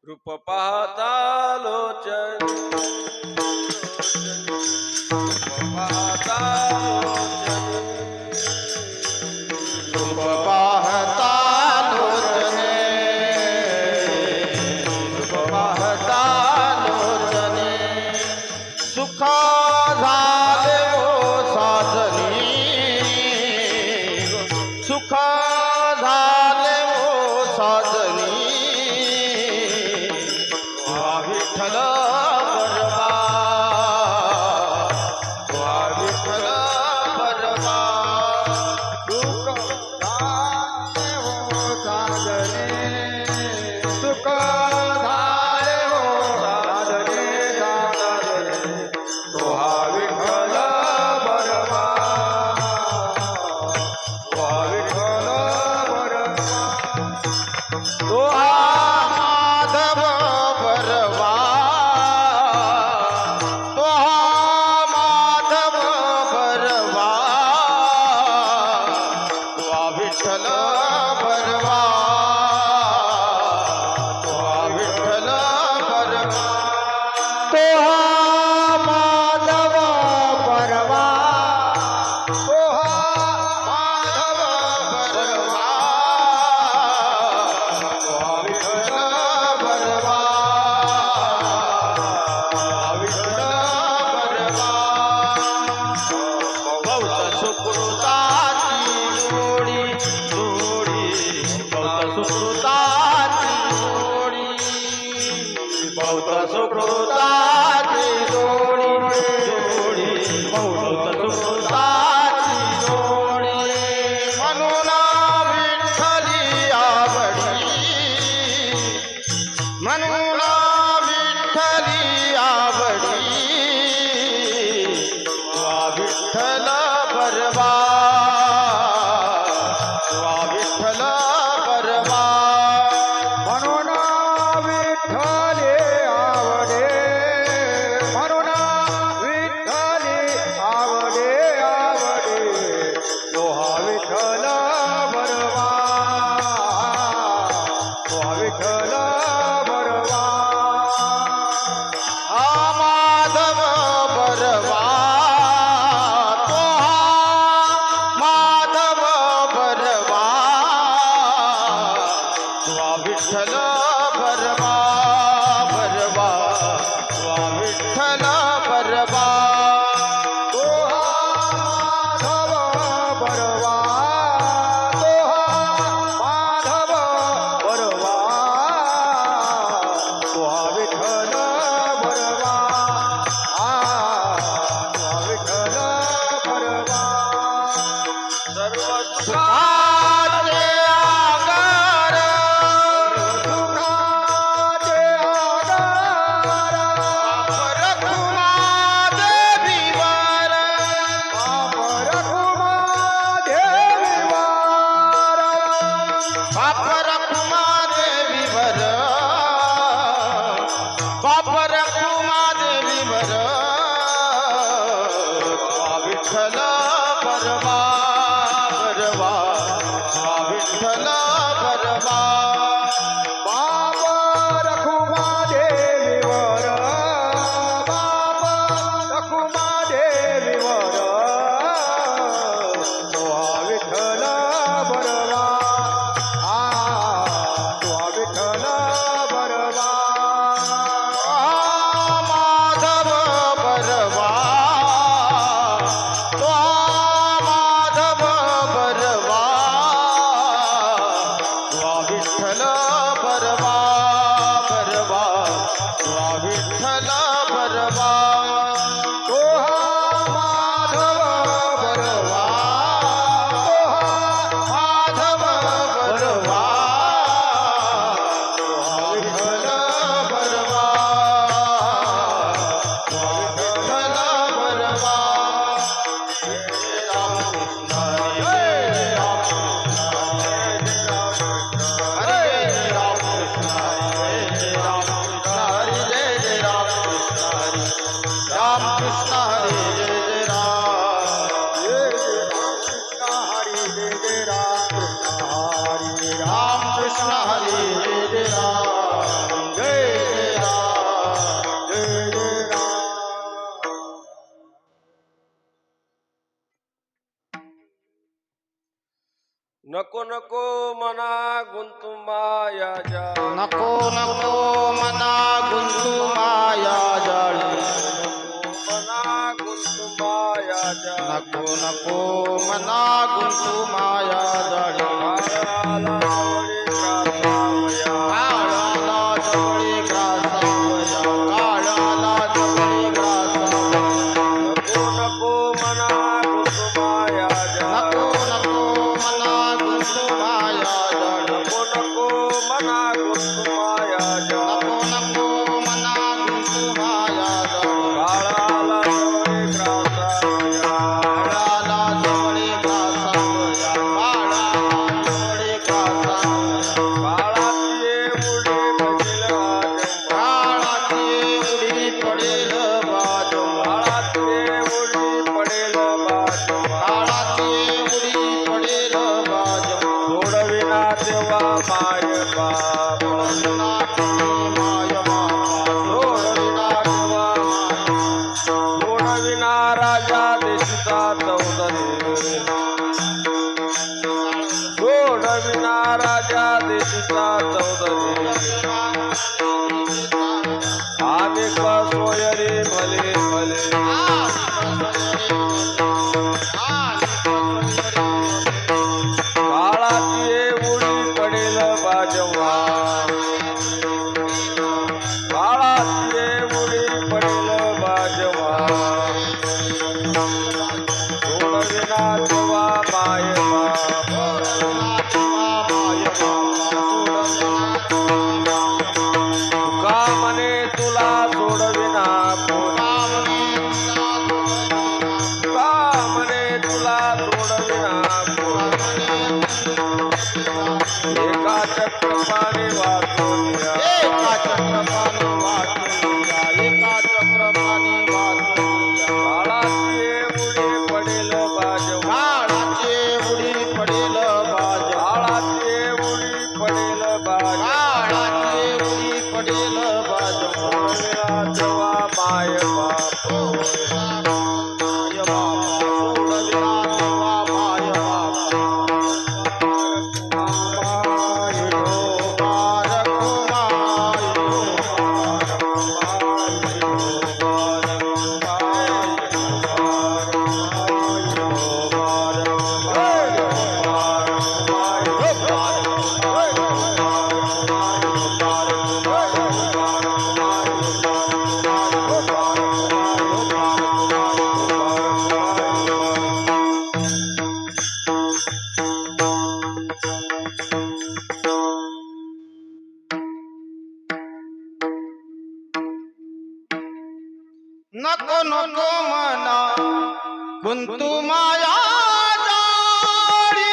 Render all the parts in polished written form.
रूप पाहता लोचन पाहता रूप पाहता लोचने रूप पाहता लोचने सुख झाले वो साजनी सुख झाले वो साजनी विठ्ठल बरवा विठ्ठल बरवा सुख झाले हो साधने सुख झाले हो साधने साधने तो हा विठ्ठल बरवा विठ्ठल बरवा तो हा माधव बरवा तो हा माधव बरवा तो हा विठ्ठल बरवा तो हा विठ्ठल बरवा तो हा माधव बरवा तो हा माधव बरवा तो हा विठ्ठल बरवा विठ्ठल बरवा बहुत सुकृताची जोडी जोडी बहुत सुकृताची जोडी बहुत सुकृताची जोडी जोडी बहुत सुकृताची जोडी म्हणून विठ्ठली आवडी म्हणून विठ्ठली आवडी विठ्ठल बरवा विठ्ठल बरवा म्हणून विठ्ठली आवडे म्हणून विठ्ठली आवडे आवडे तो हा विठ्ठल बरवा तो हा विठ्ठल बरवा हा माधव बरवा तो हा माधव बरवा तो हा विठ्ठल बरवा बरवा तो हा विठ्ठल बरवा तो हा माधव बरवा तो हा माधव बरवा तो हा विठ्ठल बरवा तो हा विठ्ठल बरवा सर्व सुखाचे आगार सुखाचे आगार रखुमा देवीवर रखुमा देवीवर बाप रखुमा देवीवर बाप रखुमा देवीवर विठ्ठल बरवा बरवा विठ्ठल बरवा बाप रखुमा देवीवर बाप रखुमा देवीवर तो हा विठ्ठल बरवा तो हा विठ्ठल बरवा माधव बरवा तो हा माधव बरवा तो हा विठ्ठल बरवा बरवा तो हा विठ्ठल बरवा तो हा माधव बरवा तो हा माधव बरवा तो हा विठ्ठल बरवा तो हा विठ्ठल बरवा Krishna Hare Jai Ram Krishna Hare Jai Ram माया जाळी नको नको मना गुंतू माया जाळी मना गुंतू माया जाळी नको नको मना गुंतू माया जाळी काळाला जवळी त्रासावया काळाला जवळी ग्रासावया नको नको मना गुंतू माया जाळी नको नको मना गुंतू माया जाळी नको नको मना गुंतू माया जाळी नको नको मना गुंतू माया जाळी काळाला जवळी त्रासावया काळाला जवळी ग्रासावया काळाला जवळी ग्रासावया काळाची उडी बजील काळाची उडी पडेल बाजू काळाची उडी पडेल बाजू काळाची उडी पडेल बाजू सोडविना तेव्हा माय बाप सोडविना माय बाबा सोडविना तेव्हा सोडविना राजा देशीचा चौधरी सोडविना राजा देशीचा चौधरी आम्ही सोयरी भले भले काळाची उडी पडेल बाजवा काळाची उडी पडेल बाजवा सोडविना तेव्हा माय बाप तुका म्हणे तुला सोडविना पुन्हा तुका म्हणे तुला सोडविना पुन्हा एका चक्रपाणी वाचून या. एका चक्रपाणी वाचून या एका चक्रपाणी वाचून या काळाची उडी पडेल बाजवा काळाची उडी पडेल बाजू काळाची उडी पडेल बाजवा काळाची उडी पडेल बाजू सोडविना तेव्हा माय बाप माय बाबा सोडविना तेव्हा माय बाबा नको नको मना गुंतू माया जाळी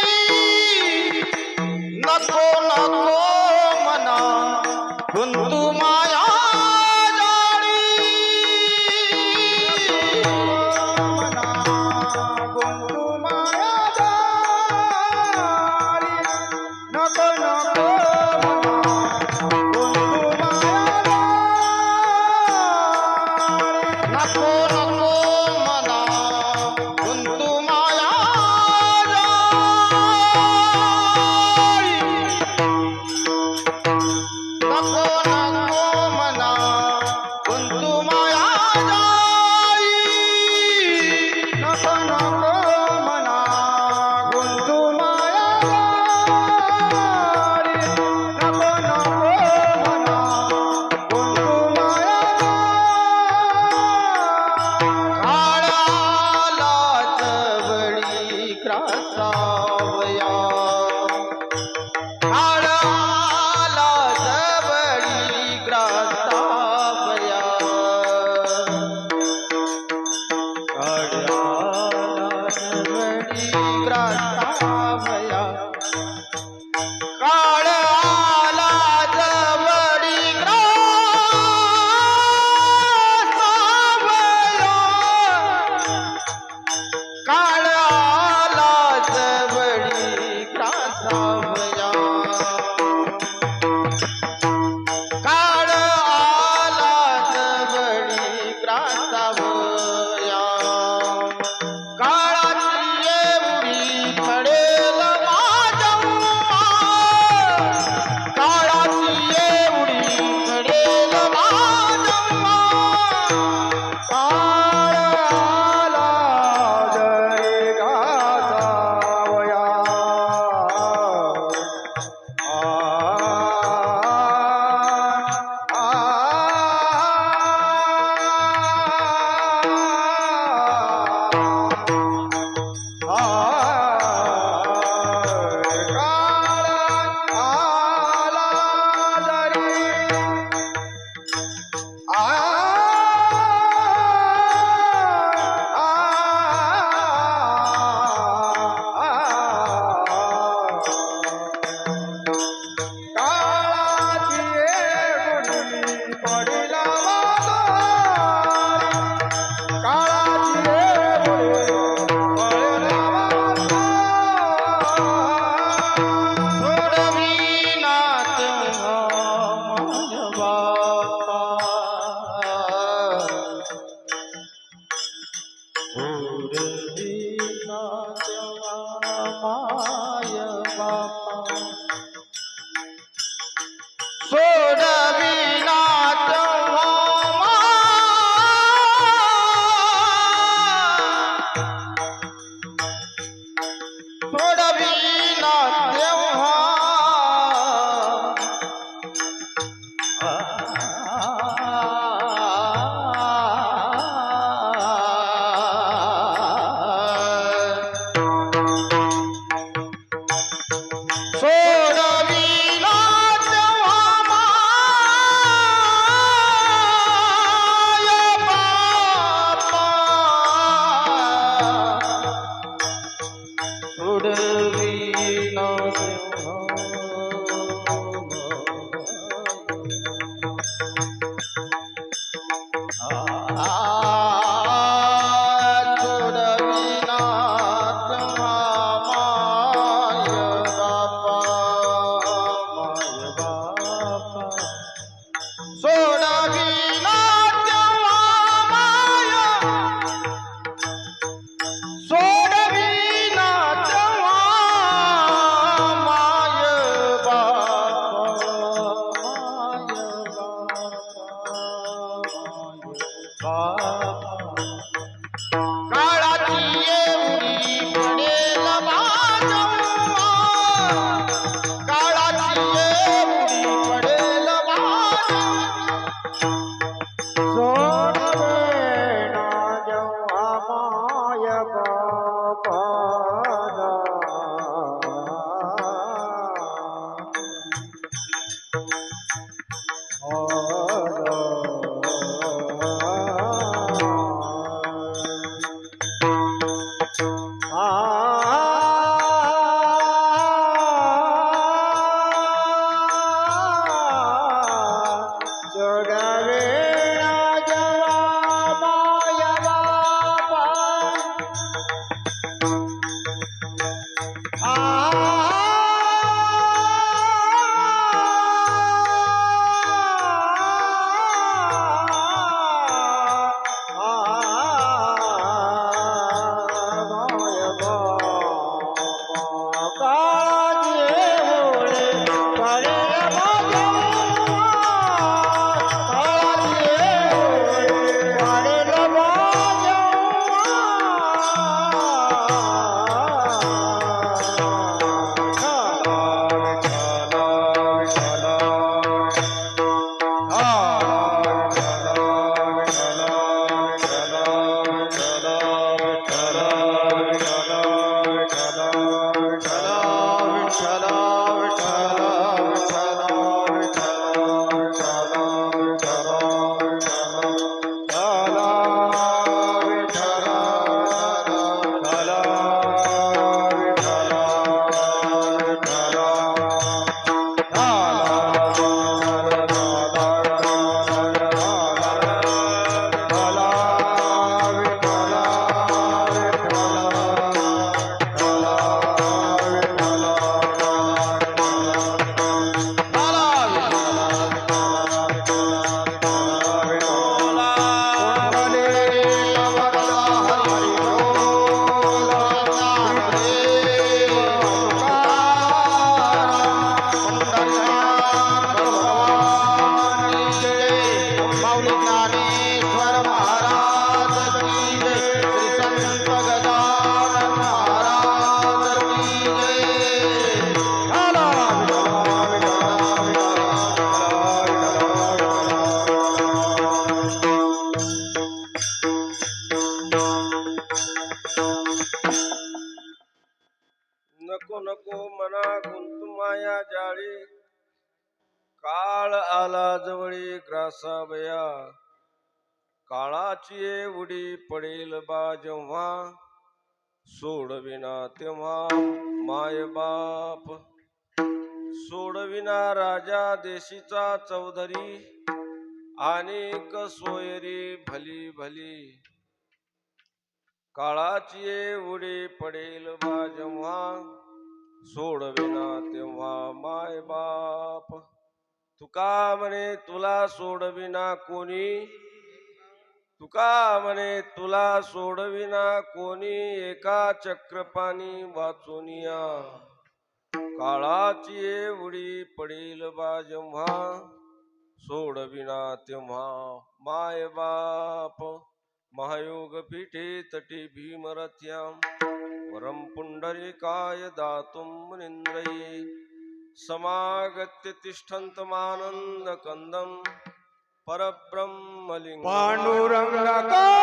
नको नको मना गुंतू माया जाळी मना गुंतू माया जाळी नको नको नको नको मना गुंतू माया जाळी नको नको सोडविना तेव्हा सोडविना तेव्हा सोडविना तेव्हा माय बापा सोडविना सोडविना तेव्हा माय बापा सोडविना तेव्हा माय सोडविना तेव्हा माय बापा काळाची एवढी पडेल माझ्या काळाची एवढी पडेल माझ्या सोडवेना जेव्हा माय बापाला सोडवेना जेव्हा माय बापा नको नको मना गुंतू माया जाळी काळ आला जवळी ग्रासावया काळाची एवढी पडेल बा जेव्हा सोडविना तेव्हा माय बाप सोडविना राजा देशीचा चौधरी अनेक सोयरी भली भली काळाची एवढी पडेल बा जेव्हा सोडविना तेव्हा माय बाप तुका म्हणे तुला सोडविना कोणी तुका म्हणे तुला सोडविना कोणी एका चक्रपाणी वाचुनिया काळाची एवढी पडेल बा जेव्हा सोडविना तेव्हा माय बाप महायोग पीठे तटी भीमरथ्याम वरम पुंडरीकाय दातुं मुनींद्रये समागत्य तिष्ठन्तमानंद कंदम परब्रह्मलिंगम पांडुरंगाकारो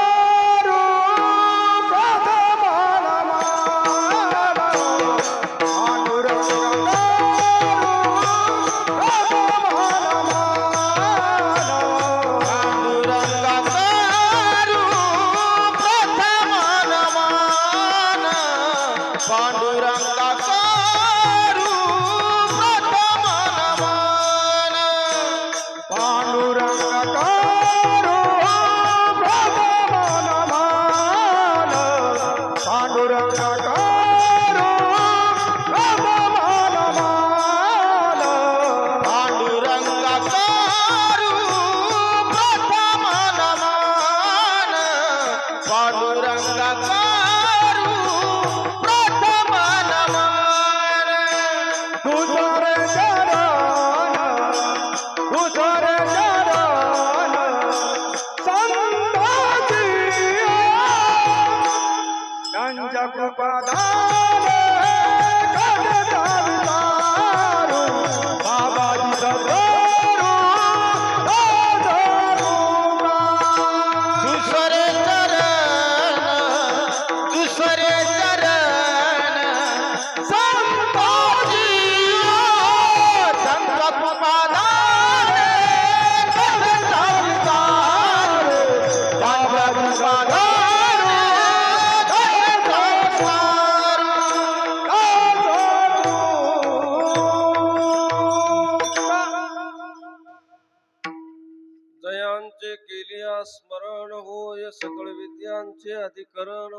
जयांचे केलिया स्मरण होय सकळ विद्यांचे अधिकरण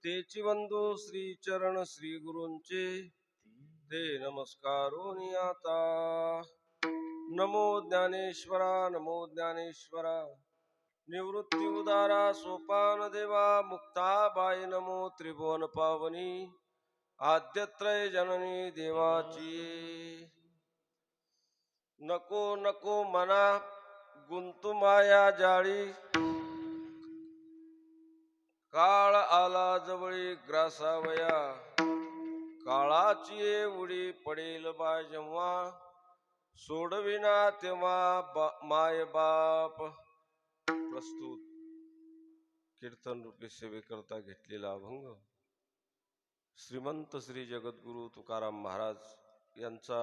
तेची बंधू श्री चरण श्री गुरूंचे ते नमस्कारोनी आता नमो ज्ञानेश्वरा नमो ज्ञानेश्वरा निवृत्ती उदारा सोपान देवा मुक्ताबाई नमो त्रिभुवन पावनी आद्यत्रय जननी देवाची नको नको मना गुंतू माया जाळी काळ आला जवळी ग्रासावया काळाची एवढी पडेल बा जेव्हा सोडविना तेव्हा माय बाप प्रस्तुत कीर्तन रूपी सेवेकरता घेतलेला अभंग श्रीमंत श्री जगद्गुरु तुकाराम महाराज यांचा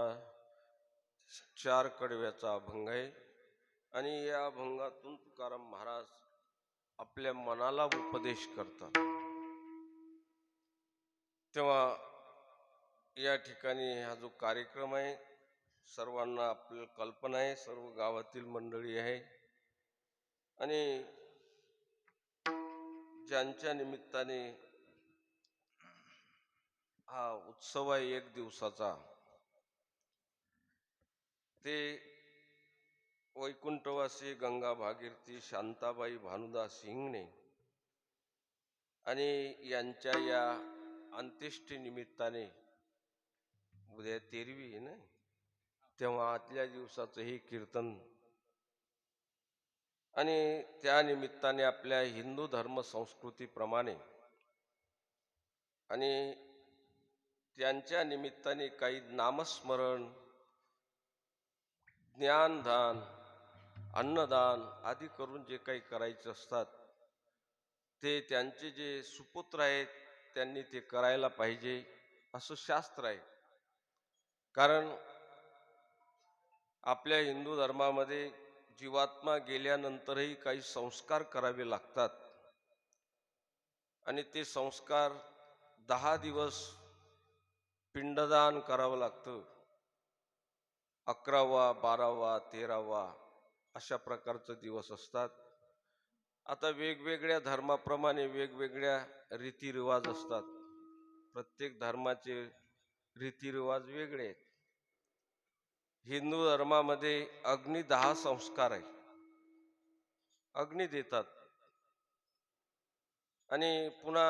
4 कडव्याचा अभंग आहे आणि या अभंगातून तुकाराम महाराज आपल्या मनाला उपदेश करतात. तेव्हा या ठिकाणी हा जो कार्यक्रम आहे सर्वांना आपल्याला कल्पना आहे, सर्व गावातील मंडळी आहे आणि ज्यांच्या निमित्ताने हा उत्सव आहे 1 दिवसाचा ते वैकुंठवासी गंगा भागीरथी शांताबाई भानुदास हिंगणे आणि यांच्या या अंत्येष्टी निमित्ताने उद्या 13वी आहे ना, तेव्हा आतल्या दिवसाचं हे कीर्तन आणि त्या निमित्ताने आपल्या हिंदू धर्म संस्कृतीप्रमाणे आणि त्यांच्या निमित्ताने काही नामस्मरण ज्ञानदान अन्नदान आदी करून जे काही करायचे असतात ते त्यांचे जे सुपुत्र आहेत त्यांनी ते करायला पाहिजे असं शास्त्र आहे. कारण आपल्या हिंदू धर्मामध्ये जीवात्मा गेल्यानंतरही काही संस्कार करावे लागतात आणि ते संस्कार 10 दिवस पिंडदान करावं लागतं. 11वा 12वा 13वा अशा प्रकारचे दिवस असतात. आता वेगवेगळ्या धर्माप्रमाणे वेगवेगळ्या रीतिरिवाज असतात. प्रत्येक धर्माचे रीतिरिवाज वेगळे आहेत. हिंदू धर्मामध्ये अग्नी 10 संस्कार आहे. अग्नी देतात आणि पुन्हा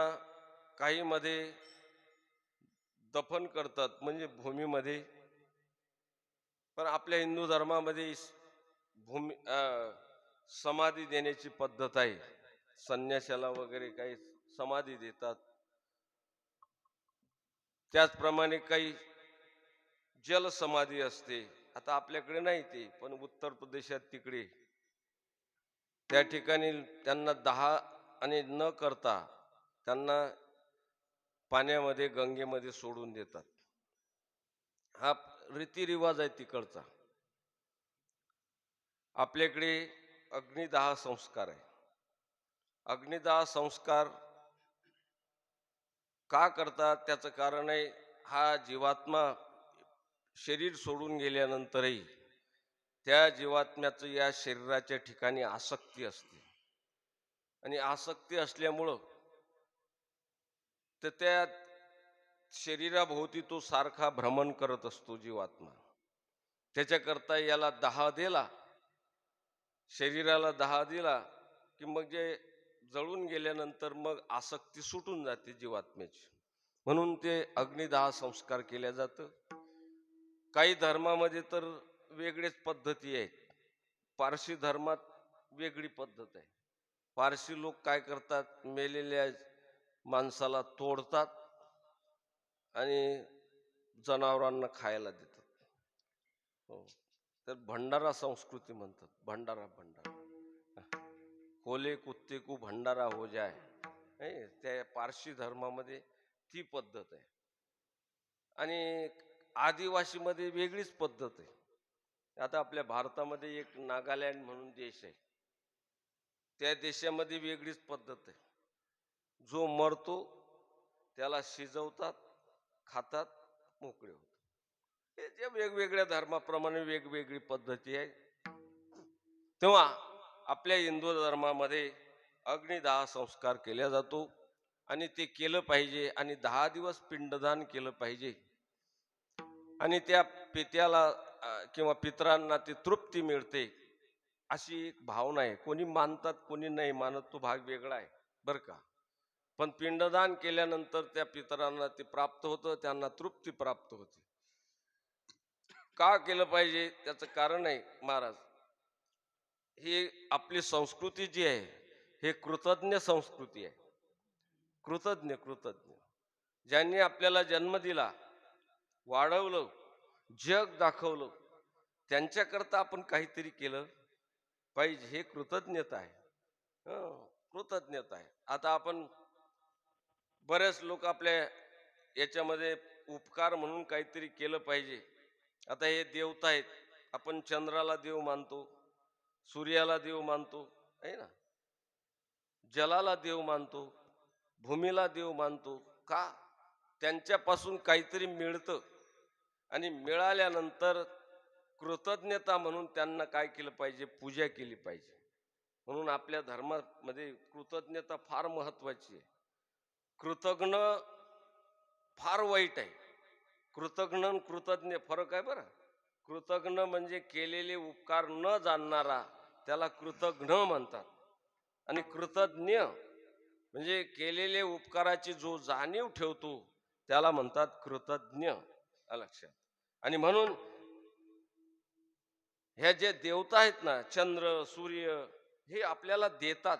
काही मध्ये दफन करतात म्हणजे भूमीमध्ये. पण आपल्या हिंदू धर्मामध्ये भूमी समाधी देण्याची पद्धत आहे. संन्याशाला वगैरे काही समाधी देतात. त्याचप्रमाणे काही जल समाधी असते. आता आपल्याकडे नाही ते, पण उत्तर प्रदेशात तिकडे त्या ठिकाणी त्यांना दहा आणि न करता त्यांना पाण्यामध्ये गंगेमध्ये सोडून देतात. हा रीतिरिवाज आहे तिकडचा. आपल्याकडे अग्निदाह संस्कार आहे. अग्निदाह संस्कार का करतात त्याचं कारण आहे, हा जीवात्मा शरीर सोडून गेल्यानंतरही त्या जीवात्म्याचं या शरीराच्या ठिकाणी आसक्ती असते. आणि आसक्ती असल्यामुळं तर त्या शरीराभोवती तो सारखा भ्रमण करत असतो जीवात्मा. त्याच्याकरता याला दहा दिला, शरीराला दहा दिला की मग जे जळून गेल्यानंतर मग आसक्ती सुटून जाते जीवात्म्याची. म्हणून ते अग्निदाह संस्कार केल्या जातं. काही धर्मामध्ये तर वेगळेच पद्धती आहेत. पारशी धर्मात वेगळी पद्धत आहे. पारशी लोक काय करतात, मेलेल्या माणसाला तोडतात आणि जनावरांना खायला देतात. हो, तर भंडारा संस्कृती म्हणतात. भंडारा भंडारा कोले कुत्ते को भंडारा हो जाय, त्या पारशी धर्मामध्ये ती पद्धत आहे. आणि आदिवासीमध्ये वेगळीच पद्धत आहे. आता आपल्या भारतामध्ये एक नागालँड म्हणून देश आहे. त्या देशामध्ये वेगळीच पद्धत आहे. जो मरतो त्याला शिजवतात, खातात, मोकळे होतात. हे जे वेगवेगळ्या धर्माप्रमाणे वेगवेगळी पद्धती आहे. तेव्हा आपल्या हिंदू धर्मामध्ये अग्निदाह संस्कार केला जातो आणि ते केलं पाहिजे. आणि 10 दिवस पिंडदान केलं पाहिजे. आणि त्या पित्याला किंवा पितरांना ती तृप्ती मिळते अशी एक भावना आहे. कोणी मानतात, कोणी नाही मानत, तो भाग वेगळा आहे बरं का. पण पिंडदान केल्यानंतर त्या पितरांना ते प्राप्त होतं, त्यांना तृप्ती प्राप्त होते. का केलं पाहिजे त्याचं कारण आहे महाराज. ही आपली संस्कृती जी आहे, हे कृतज्ञ संस्कृती आहे. कृतज्ञ कृतज्ञ ज्यांनी आपल्याला जन्म दिला, वाढवलं, जग दाखवलं, त्यांच्याकरता आपण काहीतरी केलं पाहिजे. हे कृतज्ञता आहे. कृतज्ञता आहे. आता आपण बरेच लोक आपल्या याच्यामध्ये उपकार म्हणून काहीतरी केलं पाहिजे. आता हे देवता आहेत, आपण चंद्राला देव मानतो, सूर्याला देव मानतो, आहे ना, जलाला देव मानतो, भूमीला देव मानतो. का? त्यांच्यापासून काहीतरी मिळतं आणि मिळाल्यानंतर कृतज्ञता म्हणून त्यांना काय केलं पाहिजे, पूजा केली पाहिजे. म्हणून आपल्या धर्मामध्ये कृतज्ञता फार महत्वाची आहे. कृतज्ञ फार वाईट आहे. कृतज्ञ कृतज्ञ फरक आहे बरं. कृतज्ञ म्हणजे केलेले उपकार न जाणणारा, त्याला कृतज्ञ म्हणतात. आणि कृतज्ञ म्हणजे केलेले उपकाराची जो जाणीव ठेवतो त्याला म्हणतात कृतज्ञ. लक्षात. आणि म्हणून ह्या जे देवता आहेत ना, चंद्र सूर्य, हे आपल्याला देतात.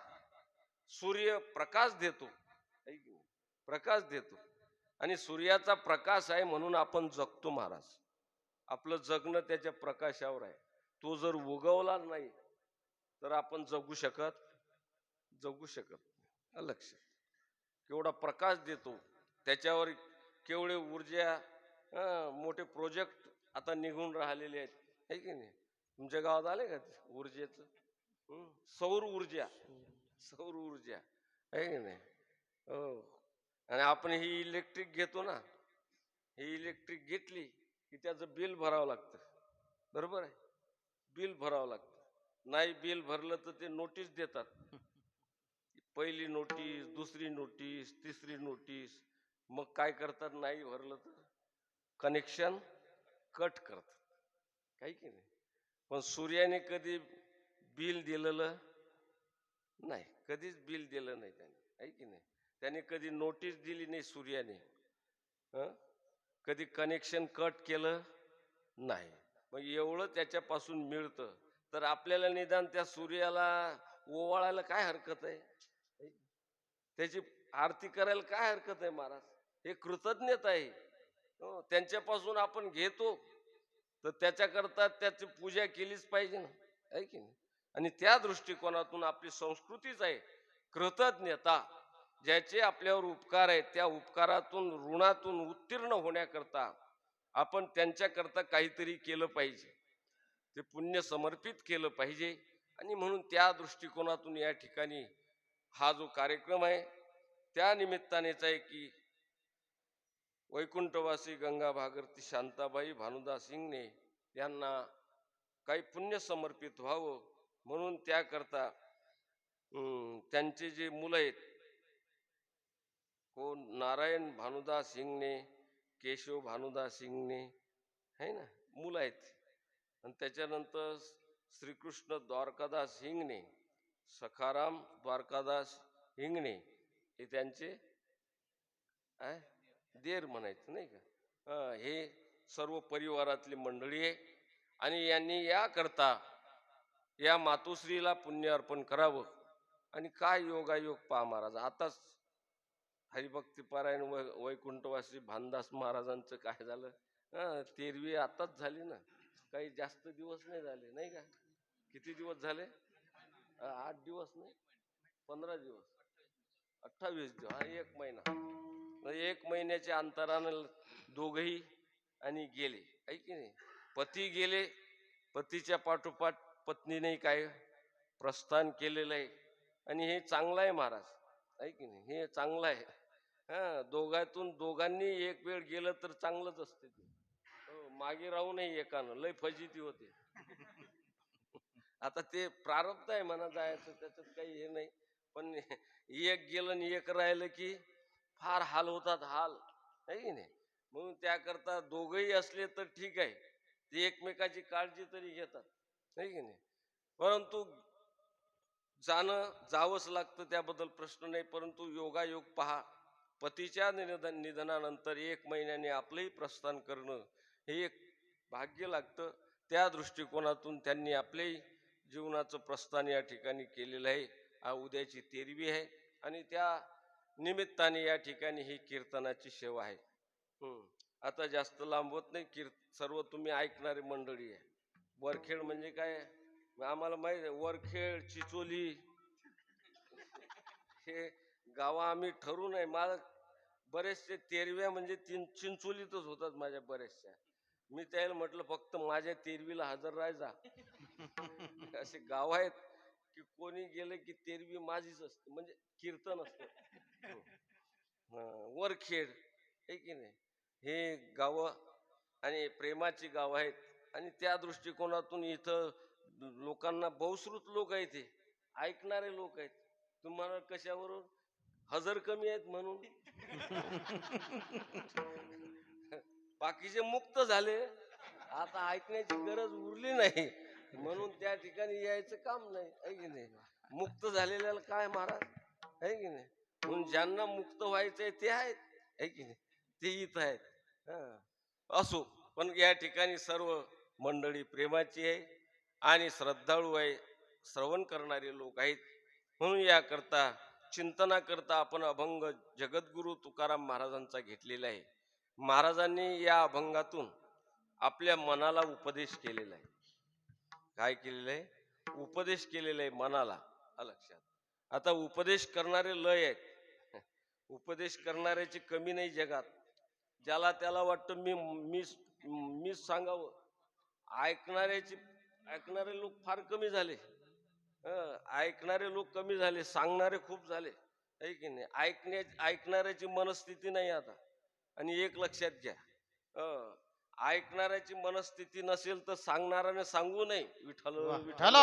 सूर्य प्रकाश देतो, प्रकाश देतो. आणि सूर्याचा प्रकाश आहे म्हणून आपण जगतो महाराज. आपलं जगणं त्याच्या प्रकाशावर आहे. तो जर उगवला नाही तर आपण जगू शकत नाही. लक्ष. केवढा प्रकाश देतो, त्याच्यावर केवढे ऊर्जा, मोठे प्रोजेक्ट आता निघून राहिलेले आहेत, है की नाही. तुमच्या गावात आले का ऊर्जेचं? सौर ऊर्जा, सौर ऊर्जा आहे की नाही. हो. आणि आपण ही इलेक्ट्रिक घेतो ना, ही इलेक्ट्रिक घेतली की त्याचं बिल भरावं लागतं. बरोबर आहे, बिल भरावं लागतं. नाही बिल भरलं तर ते नोटीस देतात. पहिली नोटीस, दुसरी नोटीस, तिसरी नोटीस. मग काय करतात, नाही भरलं तर कनेक्शन कट करतात, काही की नाही. पण सूर्याने कधी बिल दिलेलं नाही, कधीच बिल दिलं नाही त्याने, आहे की नाही. त्याने कधी नोटीस दिली नाही सूर्याने. कधी कनेक्शन कट केलं नाही. मग एवढं त्याच्यापासून मिळतं तर आपल्याला निदान त्या सूर्याला ओवाळायला काय हरकत आहे? त्याची आरती करायला काय हरकत आहे महाराज? हे कृतज्ञता आहे. हो, त्यांच्यापासून आपण घेतो तर त्याच्याकरता त्याची पूजा केलीच पाहिजे ना, आहे की नाही? आणि त्या दृष्टिकोनातून आपली संस्कृतीच आहे कृतज्ञता. ज्याचे आपल्यावर उपकार आहेत त्या उपकारातून ऋणातून उत्तीर्ण होण्याकरता आपण त्यांच्याकरता काहीतरी केलं पाहिजे, ते पुण्य समर्पित केलं पाहिजे. आणि म्हणून त्या दृष्टिकोनातून या ठिकाणी हा जो कार्यक्रम आहे त्या निमित्तानेच आहे की वैकुंठवासी गंगा भागरती शांताबाई भानुदास हिंगणे यांना काही पुण्य समर्पित व्हावं म्हणून त्याकरता त्यांचे जे मुलं आहेत, कोण नारायण भानुदास हिंगणे, केशव भानुदास हिंगणे, है ना, मुलं आहेत. आणि त्याच्यानंतर श्रीकृष्ण द्वारकादास हिंगणे, सखाराम द्वारकादास हिंगणे हे त्यांचे देर म्हणायचं नाही का. हे सर्व परिवारातली मंडळी आहे आणि यांनी याकरता या मातोश्रीला पुण्य अर्पण करावं. आणि काय योगायोग पहा महाराज, आताच हरिभक्तीपारायण वैकुंठवासी भानदास महाराजांचं काय झालं, तेरवी आताच झाली ना, काही जास्त दिवस नाही झाले नाही का. किती दिवस झाले? 8 दिवस नाही, 15 दिवस, 28 दिवस, हा 1 महिना. 1 महिन्याच्या अंतरानं दोघही आणि गेले, आहे की नाही. पती गेले, पतीच्या पाठोपाठ पत्नीने काय प्रस्थान केलेलं आहे. आणि हे चांगलं आहे महाराज, आहे की नाही, हे चांगलं आहे. दोघातून दोघांनी एक वेळ गेलं तर चांगलंच असते ते. मागे राहू नये एकानं, लय फजिती होते. आता ते प्रारब्ध आहे म्हणा जायचं, त्याच्यात काही हे नाही. पण एक गेलं आणि एक राहिलं की फार हाल होतात, हाल, आहे की नाही. म्हणून त्याकरता दोघही असले तर ठीक आहे, ते एकमेकाची काळजी तरी घेतात, आहे की नाही. परंतु जाणं जावंच लागतं, त्याबद्दल प्रश्न नाही. परंतु योगायोग पहा, पतीच्या निधनानंतर 1 महिन्याने आपलंही प्रस्थान करणं हे एक भाग्य लागतं. त्या दृष्टिकोनातून त्यांनी आपले जीवनाचं प्रस्थान या ठिकाणी केलेलं आहे. उद्याची 13वी आहे आणि त्या निमित्ताने या ठिकाणी ही कीर्तनाची सेवा आहे. आता जास्त लांबवत नाही, सर्व तुम्ही ऐकणारी मंडळी आहे. वरखेड म्हणजे काय आम्हाला माहित आहे, वरखेड, चिचोली हे गाव आम्ही ठरवून आहे. मला बरेचसे 13व्या म्हणजे चिंचोलीतच होतात माझ्या बऱ्याचशा. मी त्याला म्हटलं फक्त माझ्या 13वीला हजर राहायचा. असे गाव आहेत की कोणी गेलं की 13वी माझीच असते, म्हणजे कीर्तन असतं. वरखेड, हे की नाही, हे गाव आणि प्रेमाची गाव आहेत. आणि त्या दृष्टिकोनातून इथं लोकांना बहुश्रुत लोक आहेत, ते ऐकणारे लोक आहेत. तुम्हाला कशावरून हजर कमी आहेत म्हणून बाकीचे मुक्त झाले, आता ऐकण्याची गरज उरली नाही म्हणून त्या ठिकाणी यायचं काम नाही, आहे की नाही. मुक्त झालेल्याला काय महाराज, आहे की नाही. म्हणून ज्यांना मुक्त व्हायचंय ते आहेत, आहे की नाही, ते इथं आहेत. असो, पण या ठिकाणी सर्व मंडळी प्रेमाची आहे आणि श्रद्धाळू आहे, श्रवण करणारे लोक आहेत. म्हणून याकरता चिंतनाकरता आपण अभंग जगद्गुरु तुकाराम महाराजांचा घेतलेला आहे. महाराजांनी या अभंगातून आपल्या मनाला उपदेश केलेला आहे. काय केलेलं आहे? उपदेश केलेला आहे मनाला, लक्षात. आता उपदेश करणारे लय आहेत, उपदेश करणाऱ्याची कमी नाही जगात. ज्याला त्याला वाटतं मीच सांगावं. ऐकणारे लोक फार कमी झाले. ऐकणारे लोक कमी झाले, सांगणारे खूप झाले, आहे की नाही. ऐकणाऱ्याची मनस्थिती नाही आता. आणि एक लक्षात घ्या, ऐकणाऱ्याची मनस्थिती नसेल तर सांगणाऱ्याने सांगू नये विठ्ठल विठ्ठल.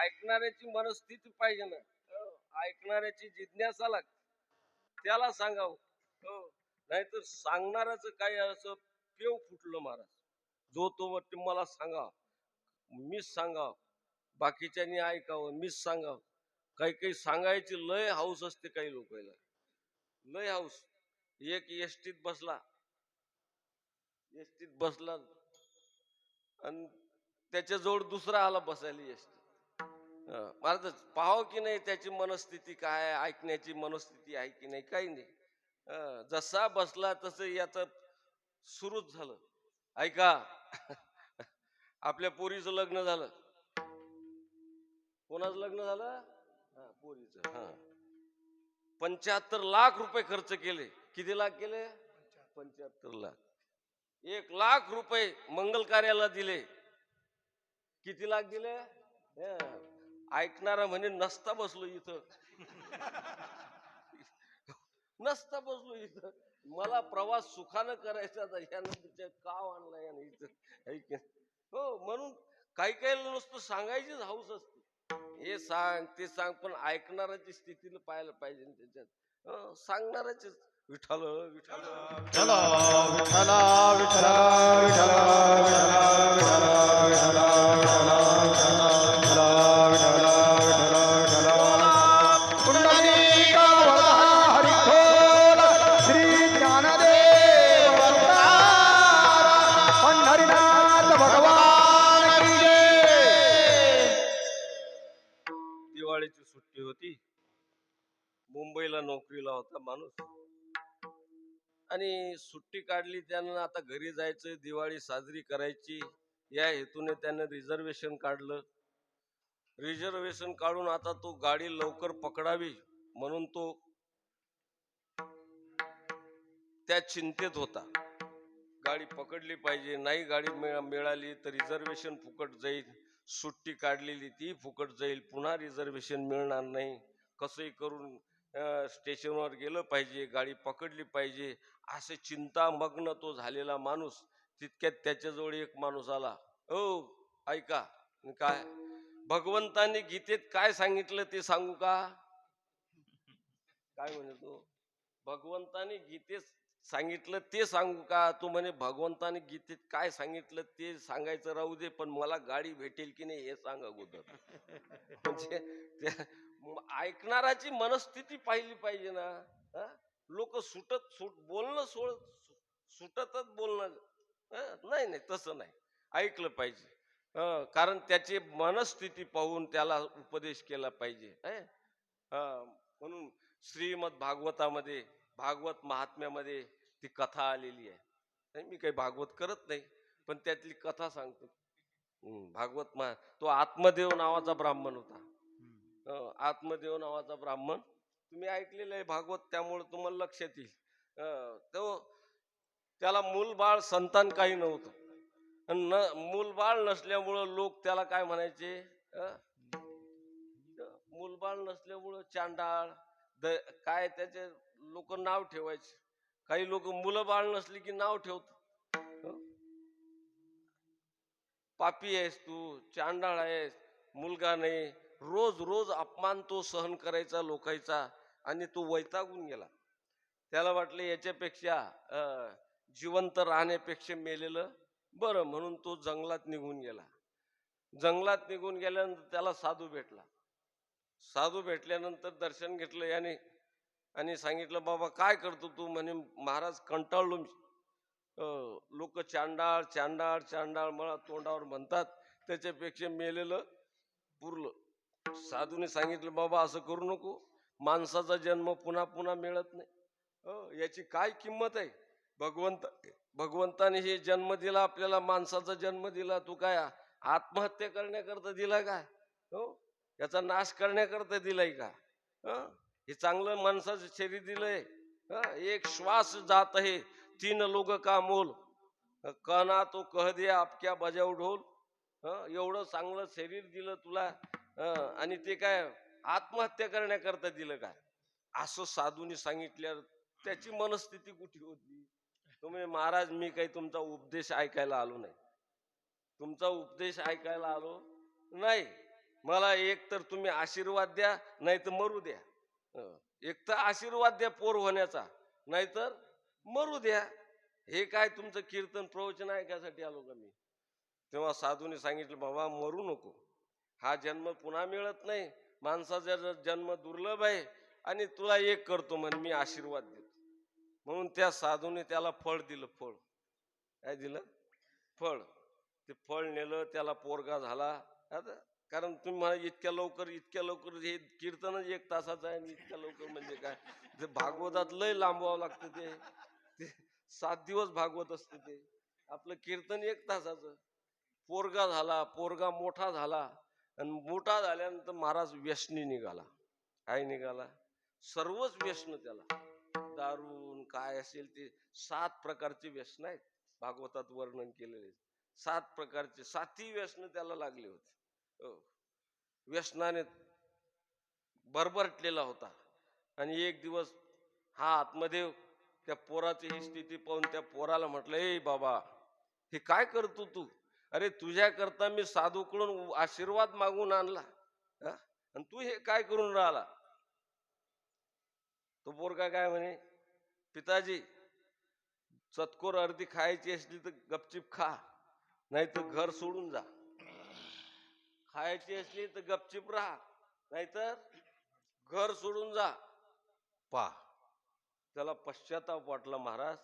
ऐकणाऱ्याची मनस्थिती पाहिजे ना, ऐकणाऱ्याची जिज्ञासा लागते, त्याला सांगावं. नाहीतर सांगणाऱ्याचं काय असं पेव फुटलं महाराज, जो तो वाटते मला सांगा, मीच सांगा, बाकीच्यांनी ऐकावं, मीच सांगावं. काही काही सांगायची लय हाऊस असते काही लोकांना, लय हाऊस. एक एसटीत बसला आणि त्याच्याजवळ दुसरा आला बसायला एसटी. महाराज पाहावं की नाही त्याची मनस्थिती काय आहे, ऐकण्याची मनस्थिती आहे की नाही, काही नाही. जसा बसला तसं याच सुरूच झालं. ऐका, आपल्या पोरीचं लग्न झालं. कोणाचं लग्न झालं? पोरीचं. 75 लाख रुपये खर्च केले. किती लाख केले? 75 लाख. 1 लाख रुपये मंगल कार्याला दिले. किती लाख दिले? ऐकणारा म्हणे नसता बसलो इथं. नसता बसलो इथं. मला प्रवास सुखानं करायचा होता, यानं तिच्या काव आणला यानं इथं. हो, म्हणून काही काही नुसतं सांगायचीच हाऊस असते. हे सांग ते सांग, पण ऐकणाऱ्याची स्थितीला पाहायला पाहिजे ना त्याच्यात. सांगणाऱ्याच विठाल विठाल विठ्ठल विठ्ठल विठ्ठल विठ्ठल विठ्ठल पुंडलिक वरदा हरिखोल श्री ज्ञानदेव अवतार पंढरीनाथ भगवान की जय. दिवाळीची सुट्टी होती. मुंबईला नोकरीला होता माणूस आणि सुट्टी काढली त्यानं. आता घरी जायचं, दिवाळी साजरी करायची या हेतूने त्यानं रिझर्वेशन काढलं. रिझर्वेशन काढून आता तो गाडी लवकर पकडावी म्हणून तो त्या चिंतेत होता. गाडी पकडली पाहिजे, नाही गाडी मिळाली तर रिझर्वेशन फुकट जाईल, सुट्टी काढलेली ती फुकट जाईल, पुन्हा रिझर्वेशन मिळणार नाही. कसंही करून स्टेशनवर गेलं पाहिजे, गाडी पकडली पाहिजे, असे चिंतामग्न तो झालेला माणूस. तितक्यात त्याच्याजवळ एक माणूस आला. ओ ऐका, काय भगवंताने गीतेत काय सांगितलं ते सांगू का? काय म्हणे तो? भगवंताने गीतेत सांगितलं ते सांगू का? तू म्हणे भगवंताने गीतेत काय सांगितलं ते सांगायचं राहू दे, पण मला गाडी भेटेल की नाही हे सांग अगोदर. म्हणजे ऐकणाराची मनस्थिती पाहिली पाहिजे ना. लोक बोलणं सुटतच बोलणं. नाही नाही, तसं नाही, ऐकलं पाहिजे. कारण त्याची मनस्थिती पाहून त्याला उपदेश केला पाहिजे. म्हणून श्रीमद भागवतामध्ये, भागवत महात्म्यामध्ये ती कथा आलेली आहे. नाही, मी काही भागवत करत नाही, पण त्यातली कथा सांगतो. भागवत तो आत्मदेव नावाचा ब्राह्मण होता. आत्मदेव नावाचा ब्राह्मण तुम्ही ऐकलेलं आहे भागवत, त्यामुळे तुम्हाला लक्षात येईल. तो त्याला मूलबाळ संतान काही नव्हतं. मूलबाळ नसल्यामुळं लोक त्याला काय म्हणायचे? मूलबाळ नसल्यामुळं चांडाळ काय त्याचे लोक नाव ठेवायचे. काही लोक मुलं बाळ नसली की नाव ठेवतात. पापी आहेस तू, चांडाळ आहेस, मुलगा नाही. रोज रोज अपमान तो सहन करायचा लोकांचा आणि तो वैतागून गेला. त्याला वाटलं याच्यापेक्षा जिवंत राहण्यापेक्षा मेलेलं बरं, म्हणून तो जंगलात निघून गेला. जंगलात निघून गेल्यानंतर त्याला साधू भेटला. साधू भेटल्यानंतर दर्शन घेतलं याने आणि सांगितलं, बाबा काय करतो तू? म्हणे महाराज कंटाळलो मी. लोक चांडाळ चांडाळ चांडाळ मला तोंडावर म्हणतात, त्याच्यापेक्षा मेलेलं पुरलं. साधूने सांगितलं, बाबा असं करू नको, माणसाचा जन्म पुन्हा पुन्हा मिळत नाही. याची काय किंमत आहे? भगवंताने हे जन्म दिला आपल्याला, माणसाचा जन्म दिला. तू काय आत्महत्या करण्याकरता दिला काय? याचा नाश करण्याकरता दिलाय का? हे चांगलं माणसाचं शरीर दिलंय. एक श्वास जात आहे 3 लोग का मोल, कहना तो कह दे आपक्या बजाव ढोल. एवढं चांगलं शरीर दिलं तुला, आणि ते काय आत्महत्या करण्याकरता दिलं काय? असं साधूने सांगितल्यावर त्याची मनस्थिती कुठे होती? तुम्ही महाराज मी काही तुमचा उपदेश ऐकायला आलो नाही, तुमचा उपदेश ऐकायला आलो नाही. मला एक तर तुम्ही आशीर्वाद द्या, नाही तर मरू द्या. एक तर आशीर्वाद द्या पोर होण्याचा, नाहीतर मरू द्या. हे काय तुमचं कीर्तन प्रवचन ऐकायसाठी आलो का मी? तेव्हा साधूने सांगितलं, बाबा मरू नको, हा जन्म पुन्हा मिळत नाही, माणसाचा जन्म दुर्लभ आहे, आणि तुला एक करतो म्हणे मी आशीर्वाद देतो. म्हणून त्या साधूने त्याला फळ दिलं. फळ काय दिलं? फळ. ते फळ नेलं, त्याला पोरगा झाला. आता कारण तुम्ही मला इतक्या लवकर हे कीर्तनच 1 तासाचं आहे, आणि इतक्या लवकर म्हणजे काय, ते भागवतात लय लांबवावं लागतं. ते 7 दिवस भागवत असते ते. आपलं कीर्तन 1 तासाचं. पोरगा झाला, पोरगा मोठा झाला, आणि मोठा झाल्यानंतर महाराज व्यसनी निघाला. काय निघाला? सर्वच व्यसन त्याला, दारून काय असेल ते 7 प्रकारचे व्यसन आहेत, भागवतात वर्णन केलेले. 7 प्रकारचे 7ही व्यसन त्याला लागले होते. हो. व्यसनाने भरभरटलेला होता. आणि एक दिवस हा आत्मदेव त्या पोराची ही स्थिती पाहून त्या पोराला म्हटलं, ए बाबा, हे काय करतो तू? अरे तुझ्या करता मी साधूकडून आशीर्वाद मागून आणला, आणि तू हे काय करून राहिला? तो पोरगा काय म्हणे, पिताजी, चतकोर अर्धी खायची असली तर गपचिप खा, नाही तर घर सोडून जा. खायची असली तर गपचिप राहा, नाहीतर घर सोडून जा. पा त्याला पश्चाताप वाटला. महाराज,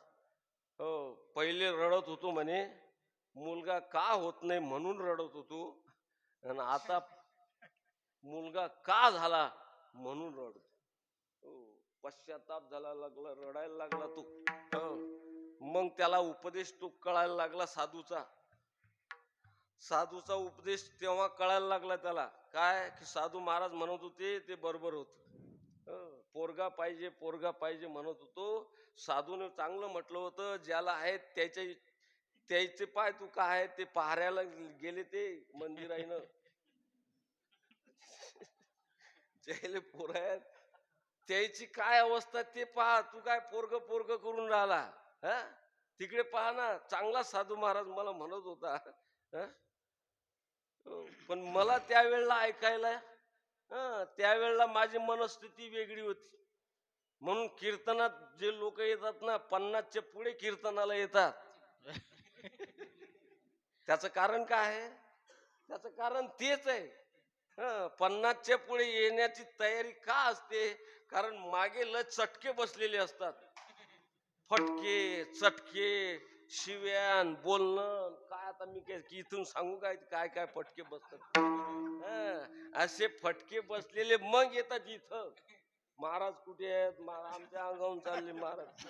हो, पहिले रडत होतो म्हणे, मुलगा का होत नाही म्हणून रडत होतो, आणि आता मुलगा का झाला म्हणून रडतो. हो, पश्चाताप झाला, लागला रडायला लागला तो. हो. मग त्याला उपदेश तो कळायला लागला, साधूचा उपदेश तेव्हा कळायला लागला त्याला. काय की साधू महाराज म्हणत होते ते बरोबर होत. पोरगा पाहिजे म्हणत होतो. साधूने चांगलं म्हटलं होतं, ज्याला आहेत त्याचे पाय तू काय ते पहाऱ्याला गेले ते मंदिराईनं. ज्याले पोर आहेत त्याची काय अवस्था ते पहा. तू काय पोरग करून राहिला? तिकडे पहा ना. चांगला साधू महाराज मला म्हणत होता. पण मला त्यावेळेला ऐकायला, त्यावेळेला माझी मनस्थिती वेगळी होती. म्हणून कीर्तनात जे लोक येतात ना, 50च्या पुढे कीर्तनाला येतात. त्याचं कारण काय आहे? त्याचं कारण तेच आहे. 50च्या पुढे येण्याची तयारी का असते? कारण मागे लय चटके बसलेले असतात. फटके, चटके, शिव्यान, बोलणं. काय आता मी काय इथून सांगू काय काय काय फटके बसतात? असे फटके बसलेले मग येतात इथं. महाराज कुठे आहेत? आमच्या अंगावून चालले महाराज.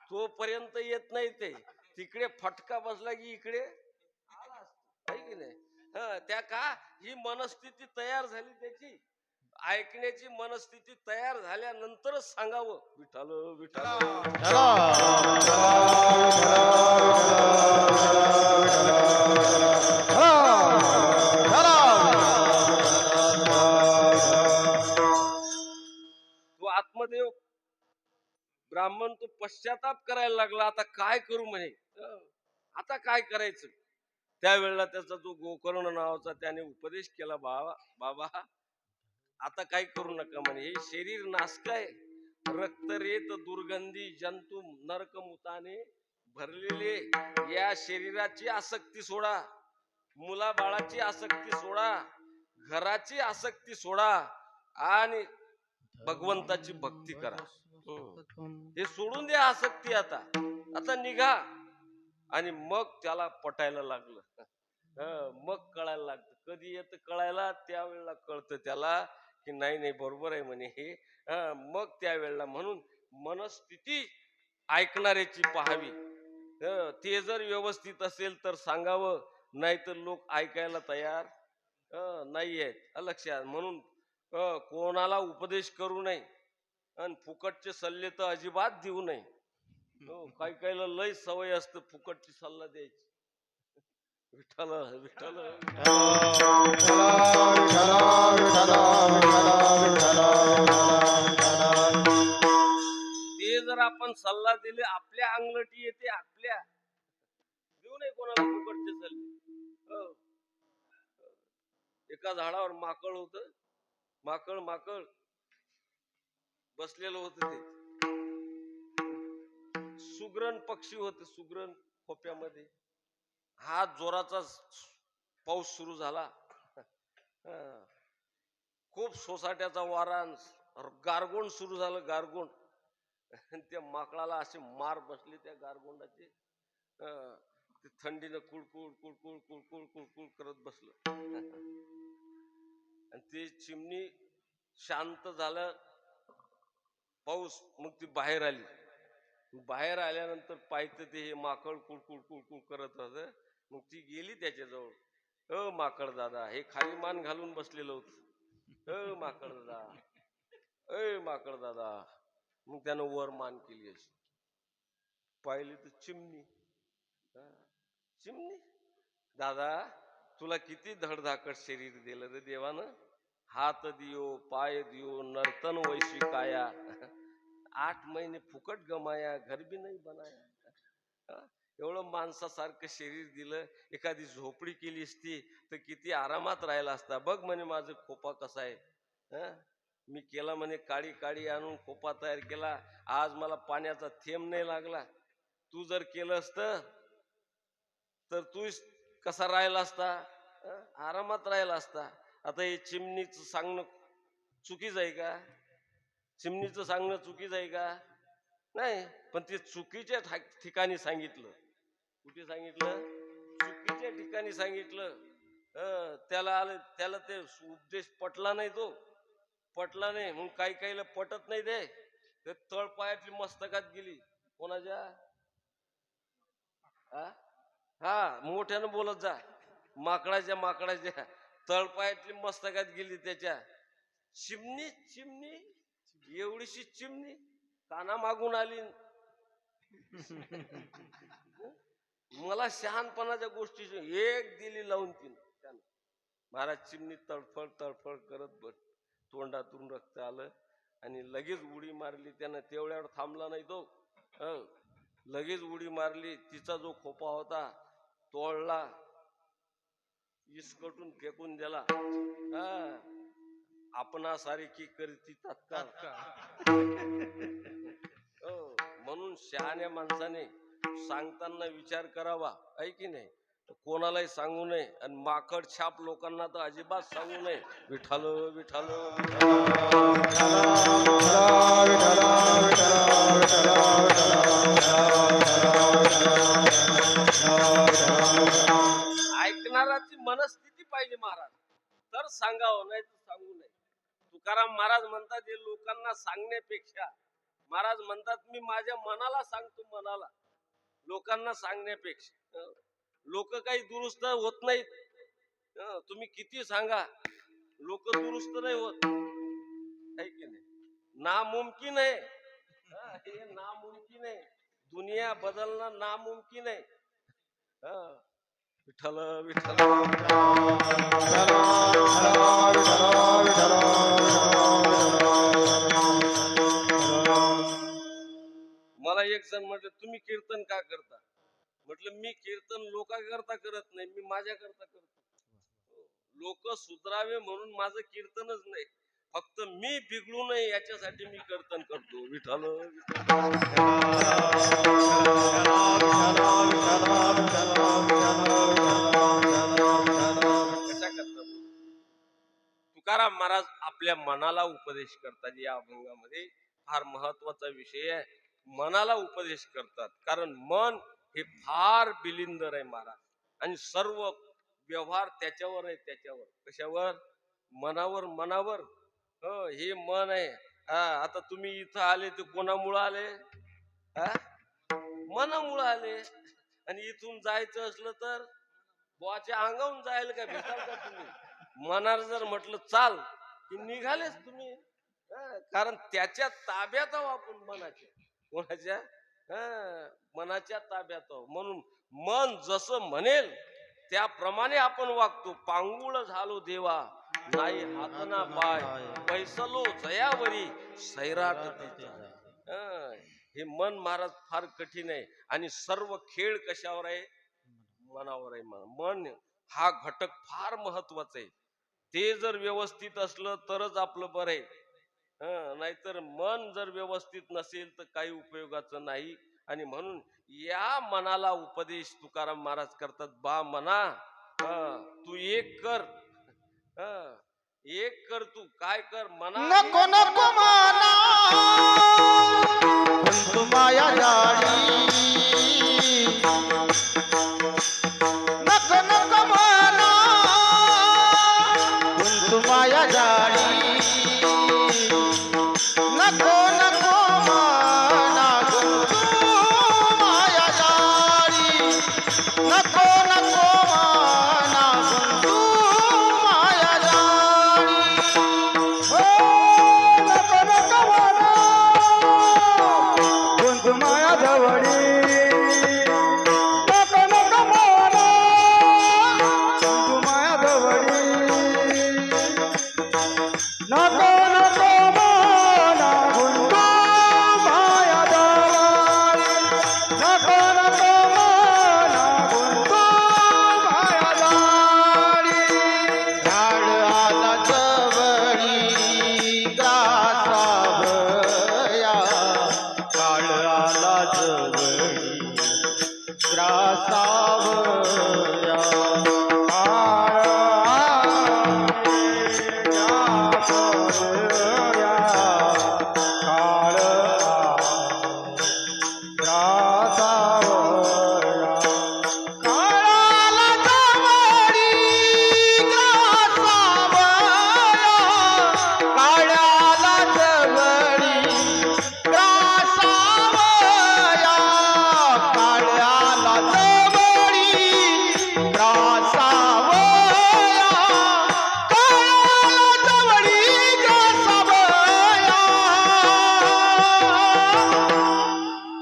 तोपर्यंत येत नाही ते. तिकडे फटका बसला की इकडे आला असतो, आहे की नाही? त्या का ही मनस्थिती तयार झाली त्याची. ऐकण्याची मनस्थिती तयार झाल्यानंतरच सांगावं, विठ्ठल विठ्ठल. तो आत्मदेव ब्राह्मण तो पश्चाताप करायला लागला. आता काय करू म्हणे, आता काय करायचं? त्यावेळेला त्याचा जो गोकर्ण नावाचा त्याने उपदेश केला, बाबा आता काही करू नका म्हणे. हे शरीर नासक आहे, रक्तरेत दुर्गंधी जंतू नरकमुताने भरलेले. या शरीराची आसक्ती सोडा, मुलाबाळाची आसक्ती सोडा, घराची आसक्ती सोडा, आणि भगवंताची भक्ती करा. हे सोडून द्या आसक्ती. आता निघा. आणि मग त्याला पटायला लागलं. मग कळायला लागतं. कधी येतं कळायला? त्यावेळेला कळतं त्याला की नाही बरोबर आहे म्हणे हे. मग त्यावेळेला म्हणून मनस्थिती ऐकणाऱ्याची पाहावी. ते जर व्यवस्थित असेल तर सांगावं, नाही तर लोक ऐकायला तयार नाही आहेत. लक्षात. म्हणून कोणाला उपदेश करू नये, आणि फुकटचे सल्ले तर अजिबात देऊ नये. काही काहीला लय सवय असतं फुकटची सल्ला द्यायची. विठ्ठल विठ्ठल. ते जर आपण सल्ला दिले, आपल्या अंगलटी येते. आपल्या देऊ नये कोणाला फुकटचे सल्ले. एका झाडावर माकड होत. माकड बसलेलं होत. ते सुग्रण पक्षी होते. सुग्रण खोप्यामध्ये. हा जोराचा पाऊस सुरू झाला. हं. खूप सोसाट्याचा वारा गारगोंड सुरू झालं, गारगोंड. आणि त्या माकडाला असे मार बसले त्या गारगोंडाचे. हं. ते थंडीनं कुळकुळ कुळकुळ कुळकुळ कुळकुळ करत बसलं. आणि ते चिमणी शांत झालं, पाऊस. मग ती बाहेर आली. बाहेर आल्यानंतर पाहिलं ते हे माकड कुळकुळ कुळकुळ करत होत. मग ती गेली त्याच्याजवळ. माकड दादा, हे खाली मान घालून बसलेलं होत. माकड दादा, माकड दादा. मग त्यानं वर मान केली अशी. पाहिली तर चिमणी. हा, चिमणी. दादा, तुला किती धडधाकट शरीर दिलं रे देवानं. हात दियो, पाय दियो, नर्तन वैशी काया. 8 महिने फुकट गमाया, घर भी नाही बनाया. हा, एवढं माणसासारखं शरीर दिलं. एखादी झोपडी केली असती तर किती आरामात राहिला असता. बघ म्हणे माझं खोपा कसा आहे. मी केला म्हणे, काळी काळी आणून खोपा तयार केला. आज मला पाण्याचा थेंब नाही लागला. तू जर केलं असतं तर तू कसा राहिला असता. आरामात राहिला असता. आता हे चिमणीचं सांगणं चुकीच आहे का? चिमणीचं सांगणं चुकीच आहे का? नाही. पण ते चुकीच्या ठिकाणी सांगितलं. कुठे सांगितलं? चुकीच्या ठिकाणी सांगितलं. त्याला ते उपदेश पटला नाही. तो पटला नाही. मग काही काहीला पटत नाही. ते तळपायातली मस्तकात गेली. कोणाच्या? हा, मोठ्यानं बोलत जा. माकडाच्या तळपायातली मस्तकात गेली त्याच्या. चिमणी चिमणी, एवढीशी चिमणी काना मागून आली. मला शहाणपणाच्या गोष्टीची एक दिली लावून त्यानं. महाराज, चिमणी तडफड तडफड करत बस, तोंडातून रक्त आलं आणि लगेच उडी मारली त्यानं. तेवढ्यावर थांबला नाही तो. लगेच उडी मारली. तिचा जो खोपा होता तोडला, इसकटून फेकून दिला. आपणा सारखी करती तात्काळ. म्हणून शहाण्या माणसाने सांगताना विचार करावा, आहे की नाही? कोणालाही सांगू नये. आणि माकड छाप लोकांना तर अजिबात सांगू नये. विठाल विठाल ऐकणाराची मनस्थिती पाहिजे महाराज, तर सांगावं, नाही तर सांगू नये. तुकाराम महाराज म्हणतात, हे लोकांना सांगण्यापेक्षा, महाराज म्हणतात, मी माझ्या मनाला सांगतो. मनाला, लोकांना सांगण्यापेक्षा. लोक काही दुरुस्त होत नाहीत. तुम्ही किती सांगा, लोक दुरुस्त नाही होत. आहे की नाही? नामुमकिन आहे. हे नामुमकिन आहे. दुनिया बदलणं नामुमकिन आहे. विठ्ठल विठ्ठल. मला एक जण म्हटलं, तुम्ही कीर्तन का करता? म्हटलं, मी कीर्तन लोकांकरता करत नाही, मी माझ्याकरता करतो. लोक सुधरावे म्हणून माझं कीर्तनच नाही, फक्त मी बिघडू नये याच्यासाठी मी कीर्तन करतो. विठ्ठल कशा करता? तुकाराम महाराज आपल्या मनाला उपदेश करतात. या अभंगामध्ये फार महत्वाचा विषय आहे. मनाला उपदेश करतात, कारण मन हे फार बिलिंदर आहे महाराज. आणि सर्व व्यवहार त्याच्यावर आहे. त्याच्यावर कशावर? मनावर. मनावर. हे मन आहे. आता तुम्ही इथं आले ते कोणामुळं आले? मनामुळं आले. आणि इथून जायचं असलं तर बुवाच्या अंगावून जायला काय भेटाल का तुम्ही? मनाला जर म्हटलं चाल की निघालेच तुम्ही. कारण त्याच्या ताब्यात आहो आपण. मनाच्या. कोणाच्या? मनाच्या ताब्यात आहो. म्हणून मन जसं म्हणेल त्याप्रमाणे आपण वागतो. पांगुळ झालो देवा, नाही हातना पाय, पैसलो जयावरी सैराट तिचा. हे मन महाराज फार कठीण आहे. आणि सर्व खेळ कशावर आहे? मनावर आहे. मन हा घटक फार महत्वाचा आहे. ते जर व्यवस्थित असलं तरच आपलं बरं आहे. नाहीतर मन जर व्यवस्थित नसेल तर काही उपयोगाचं नाही. आणि म्हणून या मनाला उपदेश तुकाराम महाराज करतात. बा मना, तू एक कर. हं. एक कर तू काय कर मना नको नको माना गुंतू माया जाळी नको नको माना गुंतू माया जाळी नको नको माना गुंतू माया जाळी नको नको माना गुंतू माया जाळी नको नको माना गुंतू माया जवळी नको नको माना गुंतू माया जवळी नको नको माना गुंतू माया जवळी नको नको माना गुंतू माया जवळी झाड आला जवळी ग्रासावया काळ आला जवळी ग्रासावया काळ ग्रासावया काळ ग्रासावया काळाला जवळी ग्रासावया काळाला जवळी ग्रासावया काळाला जवळी ग्रासावया काळाला जवळी ग्रासावया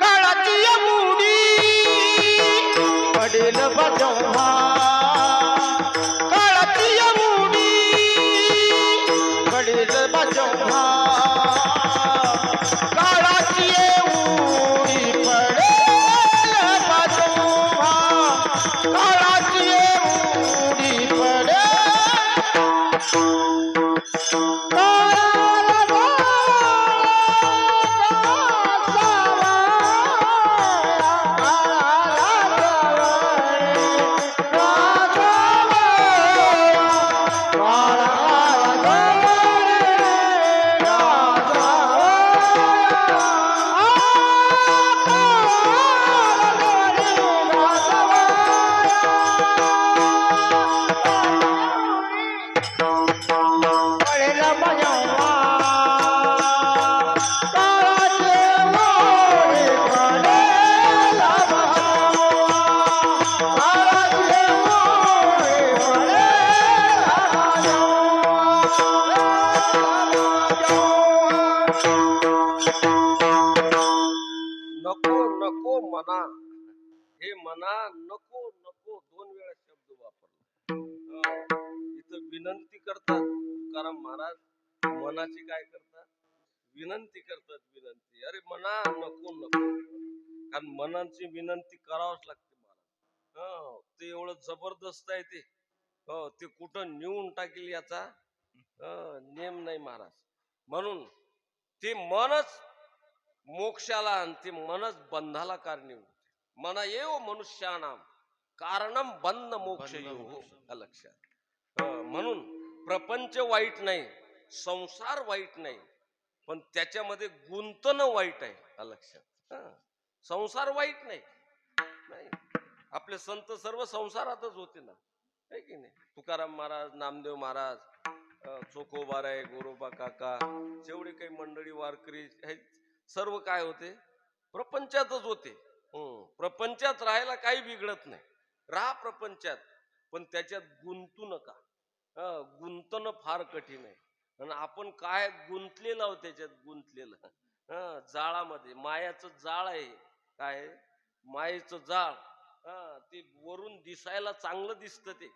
काळाची एवढी पडेल बजवा काळाची एवढी पडेल बजवा काळाची एवढी पडेल बजवा काळाची एवढी नको नको मना हे मना नको नको दोन वेळा शब्द वापरला. इथं विनंती करतात तुकाराम महाराज मनाची काय करतात विनंती करतात विनंती अरे मना नको नको कारण मनाची विनंती करावंच लागते महाराज. ते एवढं जबरदस्त आहे ते ते कुठं नेऊन टाकील याचा नेम नाही महाराज. म्हणून ते मनच मोक्षाला आणि ते मनच बंधाला कारणीभूत. मना येव मनुष्यानाम कारणम बंध मोक्ष येऊ लक्षात. म्हणून प्रपंच वाईट नाही संसार वाईट नाही पण त्याच्यामध्ये गुंतणं वाईट आहे लक्षात. संसार वाईट नाही नाही आपले संत सर्व संसारातच होते ना आहे की नाही. तुकाराम महाराज नामदेव महाराज चोखोबाराय गोरोबा काका जेवढे काही मंडळी वारकरी आहेत सर्व काय होते प्रपंचातच होते. प्रपंचात राहायला काही बिघडत नाही राहा प्रपंचात पण त्याच्यात गुंतू नका. गुंतणं फार कठीण आहे आणि आपण काय गुंतलेलं आहोत त्याच्यात गुंतलेलं जाळामध्ये मायाचं जाळ आहे. काय मायेचं जाळ ते वरून दिसायला चांगलं दिसतं. ते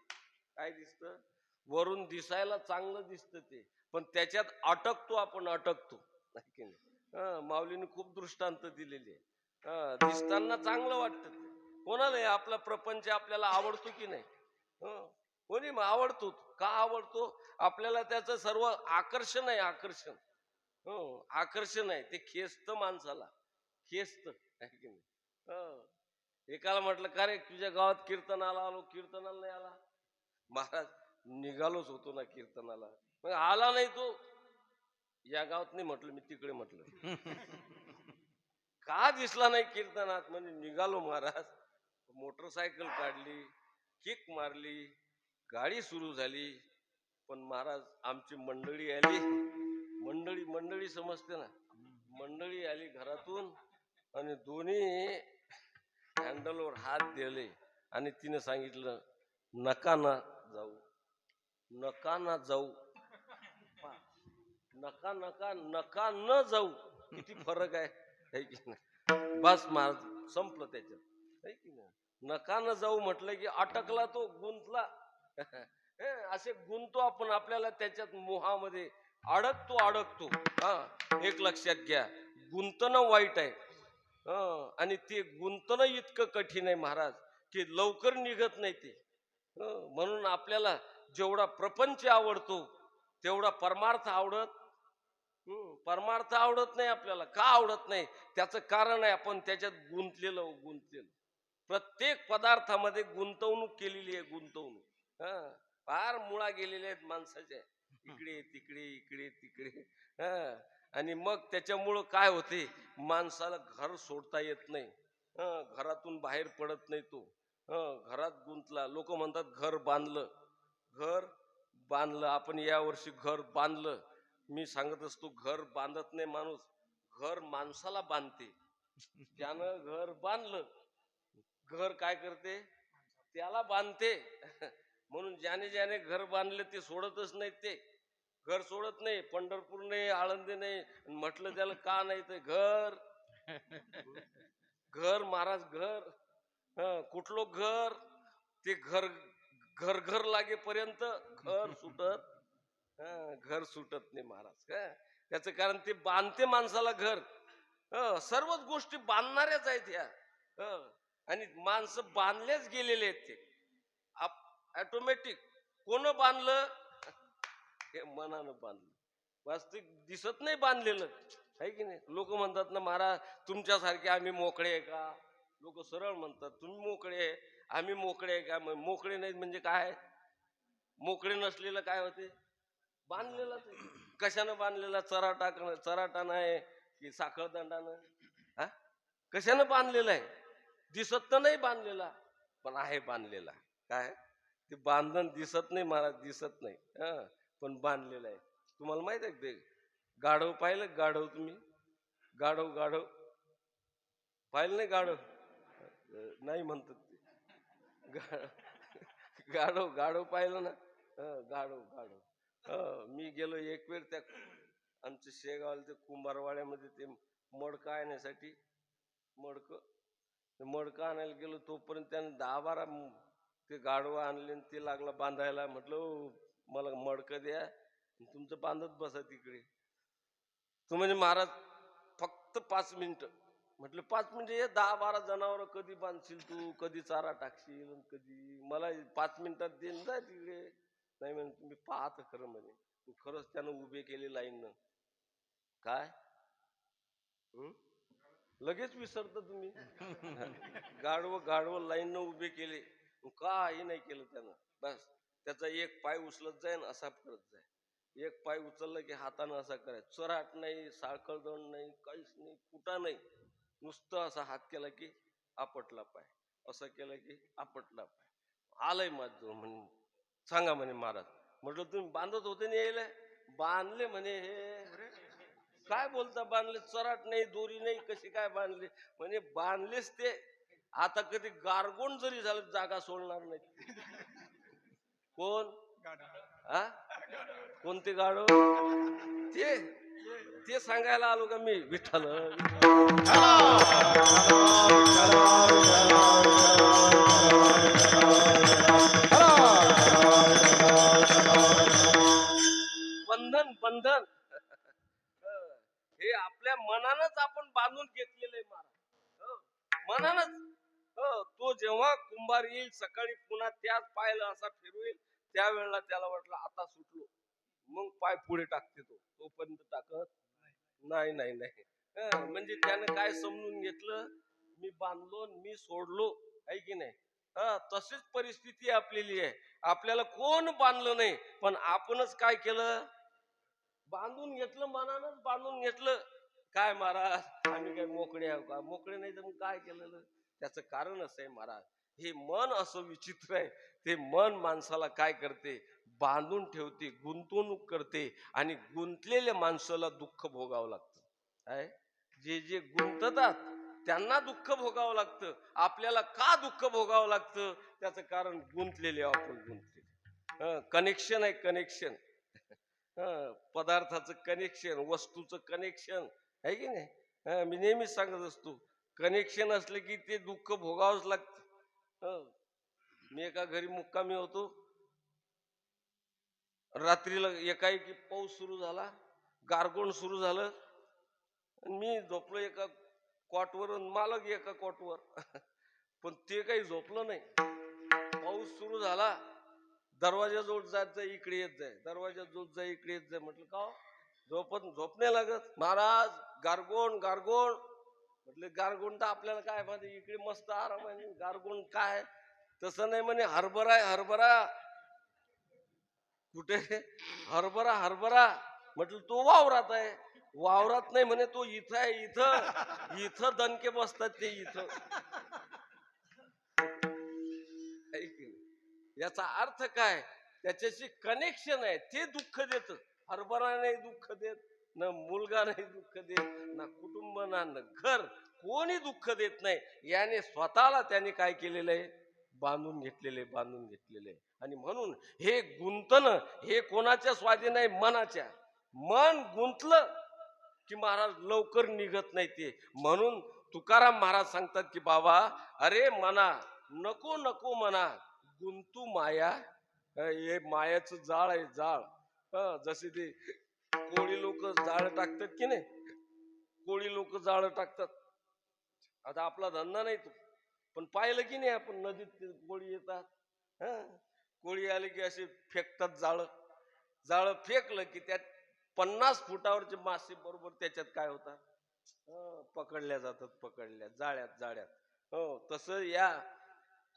काय दिसतं वरून दिसायला चांगलं दिसतं ते पण त्याच्यात अटकतो आपण अटकतो नाही की नाही. माऊलीने खूप दृष्टांत दिलेली आहे. दिसताना चांगलं वाटतं ते कोणाला आपला प्रपंच आपल्याला आवडतो की नाही. कोणी मग आवडतो का आवडतो आपल्याला त्याचं सर्व आकर्षण आहे आकर्षण. आकर्षण आहे ते खेचतं माणसाला खेचतं आहे की नाही. एकाला म्हटलं का रे तुझ्या गावात कीर्तनाला आलो कीर्तनाला नाही आला. महाराज निघालोच होतो ना कीर्तनाला, मग आला नाही तो. या गावात नाही म्हटलं, मी तिकडे म्हटलं. का दिसला नाही कीर्तनात? म्हणजे निघालो महाराज. मोटरसायकल काढली, किक मारली, गाडी सुरू झाली. पण महाराज आमची मंडळी आली. मंडळी मंडळी समजते ना, मंडळी आली घरातून आणि दोन्ही हँडलवर हात दिले आणि तिने सांगितलं, नका ना जाऊ, नका ना जाऊ, नका नका नका न जाऊ. किती फरक आहे की नाही? बस महाराज संपलं त्याच्यात, है की नाही? नका न जाऊ म्हटलं की अटकला तो, गुंतला. असे गुंतो आपण, आपल्याला त्याच्यात मोहामध्ये अडकतो. हा, एक लक्षात घ्या, गुंतणं वाईट आहे. आणि ते गुंतणं इतकं कठीण आहे महाराज की लवकर निघत नाही ते. म्हणून आपल्याला जेवढा प्रपंच आवडतो तेवढा परमार्थ परमार्थ आवडत नाही आपल्याला. का आवडत नाही? त्याचं कारण आहे, आपण त्याच्यात गुंतलेलं. प्रत्येक पदार्थामध्ये गुंतवणूक केलेली आहे, गुंतवणूक. फार मुळा गेलेल्या आहेत माणसाच्या, इकडे तिकडे. आणि मग त्याच्यामुळं काय होते, माणसाला घर सोडता येत नाही. घरातून बाहेर पडत नाही तो. घरात गुंतला. लोक म्हणतात घर बांधलं आपण, या वर्षी घर बांधलं. मी सांगत असतो, घर बांधत नाही माणूस, घर माणसाला बांधते. त्यानं घर बांधलं, घर काय करते, त्याला बांधते. म्हणून ज्याने घर बांधले ते सोडतच नाहीत. ते घर सोडत नाही. पंढरपूर नाही, आळंदी नाही, म्हटलं त्याला का नाही, ते घर महाराज, घर. कुठलं घर? ते घर लागेपर्यंत घर सुटत नाही महाराज. त्याचं कारण ते बांधते माणसाला घर. सर्वच गोष्टी बांधणाऱ्याच आहेत ह्या. आणि माणसं बांधलेच गेलेले आहेत ते ऑटोमॅटिक. कोण बांधलं? हे मनानं बांधलं. वास्तविक दिसत नाही बांधलेलं, आहे की नाही? लोक म्हणतात ना, महाराज तुमच्यासारखे आम्ही मोकळे आहे का? लोक सरळ म्हणतात, तुम्ही मोकळे आहे, आम्ही मोकळे आहे का? मोकळे नाहीत म्हणजे काय? मोकळे नसलेलं काय होते? बांधलेला. कशानं बांधलेला? चराटा नाही की साखळदंडानं? हा, कशानं बांधलेला आहे? दिसत तर नाही बांधलेला, पण आहे बांधलेला. काय ते बांधण दिसत नाही महाराज, दिसत नाही, पण बांधलेलं आहे. तुम्हाला माहित आहे ते गाढव पाहिलं? गाढव तुम्ही गाढव पाहिलं नाही? गाढव नाही म्हणतात ते. गाढव पाहिलं ना? गाढव. मी गेलो एक वेळ त्या आमच्या शेगावला ते कुंभारवाड्यामध्ये ते मडकं आणण्यासाठी. मडकं आणायला गेलो, तोपर्यंत त्याने 10-12 ते गाढवं आणले आणि ते लागला बांधायला. म्हटलं, मला मडकं द्या, तुमचं बांधत बसा तिकडे. तू म्हणजे महाराज फक्त 5 मिनिटं. म्हटलं 5 मिनिटं? हे 10-12 जनावर कधी बांधशील तू, कधी चारा टाकशील, कधी? मला 5 मिनिटात देईन जा तिकडे. नाही म्हणे, तुम्ही पाहत खरं म्हणे. खरंच त्यानं उभे केले लाईननं. काय लगेच विसरता तुम्ही? गाढवं लाईननं उभे केले, काही नाही केलं त्यानं. बस त्याचा एक पाय उचलत जाय ना असा करत जाय. एक पाय उचलला की हातानं असा करायचा. चराट नाही, साळकळदंड नाही, काहीच नाही, कुठं नाही. नुसतं असा हात केला की आपटला पाय, असं केलं की आपटला पाय. आलंय माझं म्हणे, सांगा म्हणे महाराज. म्हटलं, तुम्ही बांधत होते ना यायला? बांधले म्हणे. हे काय बोलता बांधले? चराट नाही, दोरी नाही, कशी काय बांधले? म्हणे बांधलेच ते. आता कधी गारगोण जरी झालं जागा सोडणार नाही. कोण? हा, कोणते गाढव? ते ते सांगायला आलो का मी? विठ्ठल. बंधन हे आपल्या मनानच आपण बांधून घेतलेलं आहे महाराज. मनानच. तो जेव्हा कुंभार येईल सकाळी, पुन्हा त्याच पायाला असा फिरवेल, त्यावेळेला त्याला वाटलं आता सुटलो, मग पाय पुढे टाकते. तोपर्यंत टाकत नाही. म्हणजे त्यानं काय समजून घेतलं, मी बांधलो, मी सोडलो, आहे की नाही? तशीच परिस्थिती आपलेली आहे. आपल्याला कोण बांधलं नाही, पण आपणच काय केलं, बांधून घेतलं, मनानच बांधून घेतलं. काय महाराज आम्ही काय मोकळे आहो का? मोकळे नाही तर मग काय केलेलं? त्याचं कारण असं आहे महाराज, हे मन असं विचित्र आहे. ते मन माणसाला काय करते, बांधून ठेवते, गुंतवणूक करते, आणि गुंतलेल्या माणसाला दुःख भोगावं लागतं. काय, जे जे गुंततात त्यांना दुःख भोगावं लागतं. आपल्याला का दुःख भोगावं लागतं? त्याचं कारण गुंतलेले आपण गुंतलेले. कनेक्शन आहे, कनेक्शन. पदार्थाचं कनेक्शन, वस्तूचं कनेक्शन आहे की नाही. मी नेहमीच सांगत असतो, कनेक्शन असलं की ते दुःख भोगावंच लागतं. मी एका घरी मुक्कामी होतो. रात्रीला एकाएकी पाऊस सुरू झाला, गारगोण सुरू झालं. मी झोपलो एका कॉटवर, मालक एका कॉटवर. पण ते काही झोपलं नाही. पाऊस सुरू झाला, दरवाजाजवळ जात जाय, इकडे येत जाय, दरवाजाजवळ जाय, इकडे येत जाय. म्हटलं का झोप नाही लागत? महाराज गारगोण गारगोण. म्हटलं गारगोण तर आपल्याला काय माहिती, इकडे मस्त आराम आहे, गारगोण काय? तसं नाही म्हणे, हरभरा आहे हरभरा. कुठे? हरभरा हरभरा. म्हटलं तो वावरात आहे. वावरात नाही म्हणे, तो इथं आहे, इथं इथं दणके बसतात ते इथं. याचा अर्थ काय, त्याच्याशी कनेक्शन आहे, ते दुःख देत. हरभरा नाही दुःख देत, न मुलगा नाही दुःख देत, ना कुटुंब, ना घर, कोणी दुःख देत नाही. याने स्वतःला त्याने काय केलेलं आहे, बांधून घेतलेले, बांधून गेलेले. आणि म्हणून हे गुंतन हे कोणाच्या स्वाधीन आहे, मनाच्या. मन गुंतलं की महाराज लवकर निघत नाही ते. म्हणून तुकाराम महाराज सांगतात की बाबा, अरे मना नको नको म्हणा, गुंतू माया. हे मायाचं जाळ आहे, जाळ. जसे ते कोळी लोक जाळ टाकतात की नाही, कोळी लोक जाळ टाकतात. आता आपला धंदा नाही तो, पण पाहिलं की नाही आपण, नदीत कोळी येतात, कोळी आले की असे फेकतात जाळ. जाळ फेकलं की त्यात 50 फुटावरचे मासे बरोबर त्याच्यात काय होतात, पकडल्या जातात, पकडल्या जाळ्यात जाळ्यात. हो, तसं या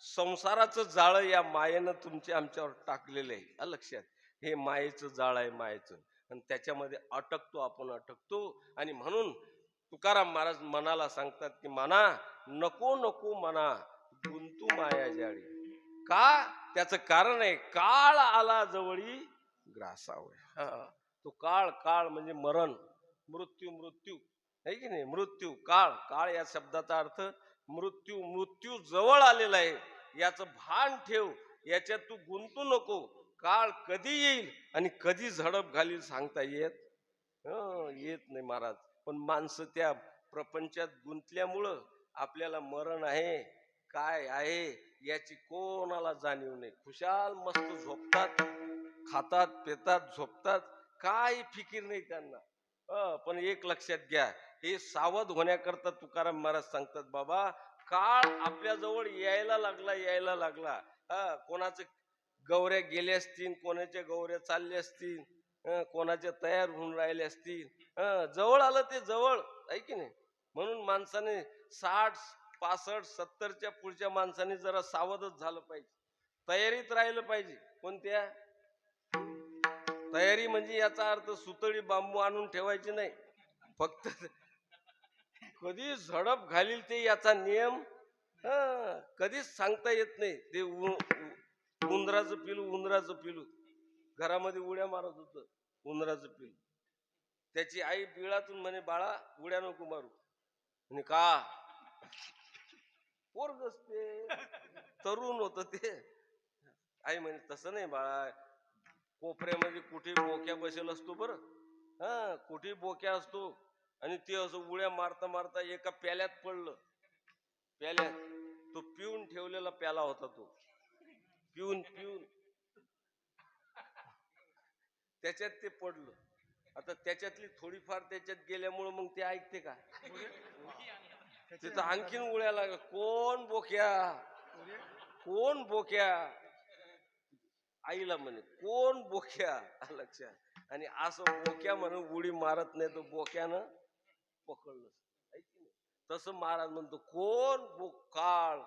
संसाराचं जाळ या मायेनं तुमच्या आमच्यावर टाकलेलं आहे. लक्षात, हे मायेचं जाळ आहे, मायेचं. आणि त्याच्यामध्ये अटकतो आपण, अटकतो. आणि म्हणून तुकाराम महाराज मनाला सांगतात की मना नको नको म्हणा, गुंतू माया जाळी. का? त्याचं कारण आहे, काळ आला जवळी ग्रासावय. तो काळ, काळ म्हणजे मरण, मृत्यू, मृत्यू आहे की नाही. मृत्यू, काळ, काळ या शब्दाचा अर्थ मृत्यू. मृत्यू जवळ आलेला आहे, याचं भान ठेव. याच्यात तू गुंतू नको. काळ कधी येईल आणि कधी झडप घालील सांगता येत नाही महाराज. पण माणसं त्या प्रपंचात गुंतल्यामुळं आपल्याला मरण आहे काय आहे याची कोणाला जाणीव नाही. खुशाल मस्त झोपतात, खातात, पेतात, झोपतात, काय फिकीर नाही त्यांना. पण एक लक्षात घ्या, हे सावध होण्याकरता तुकाराम महाराज सांगतात, बाबा काळ आपल्या जवळ यायला लागला, यायला लागला. कोणाचं गौऱ्या गेल्या असतील, कोणाच्या गौऱ्या चालल्या असतील, कोणाच्या तयार होऊन राहिले असतील. जवळ आलं ते, जवळ आहे की नाही. म्हणून माणसाने 60, 65, 70च्या पुढच्या माणसाने जरा सावधच झालं पाहिजे, तयारीत राहिलं पाहिजे. कोणत्या तयारी? म्हणजे याचा अर्थ सुतळी बांबू आणून ठेवायची नाही, फक्त कधी झडप घालील ते याचा नियम कधीच सांगता येत नाही. ते उंदराचं पिलू, उंदराचं पिलू घरामध्ये उड्या मारत होतं, उंदराचं पिलू. त्याची आई बिळातून म्हणे, बाळा उड्या नको मारू. म्हणे का? पोरगच ते, तरुण होत ते. आई म्हणे तसं नाही बाळा, कोपऱ्यामध्ये कुठे बोक्या बसेल असतो बरं, कुठे बोक्या असतो. आणि ते असं उड्या मारता मारता एका प्याल्यात पडलं. प्याल्यात तो पिऊन ठेवलेला प्याला होता, तो पिऊन पिऊन त्याच्यात ते पडलं. आता त्याच्यातली थोडीफार त्याच्यात गेल्यामुळं मग ते ऐकते का? तिथं आणखीन उड्या लागल्या. कोण बोक्या, कोण बोक्या? आईला म्हणे कोण बोक्या? लक्षात. आणि असं बोक्या म्हणून उडी मारत नाही, तो बोक्यानं पकडलं. तसं महाराज म्हणतो, कोण काळ,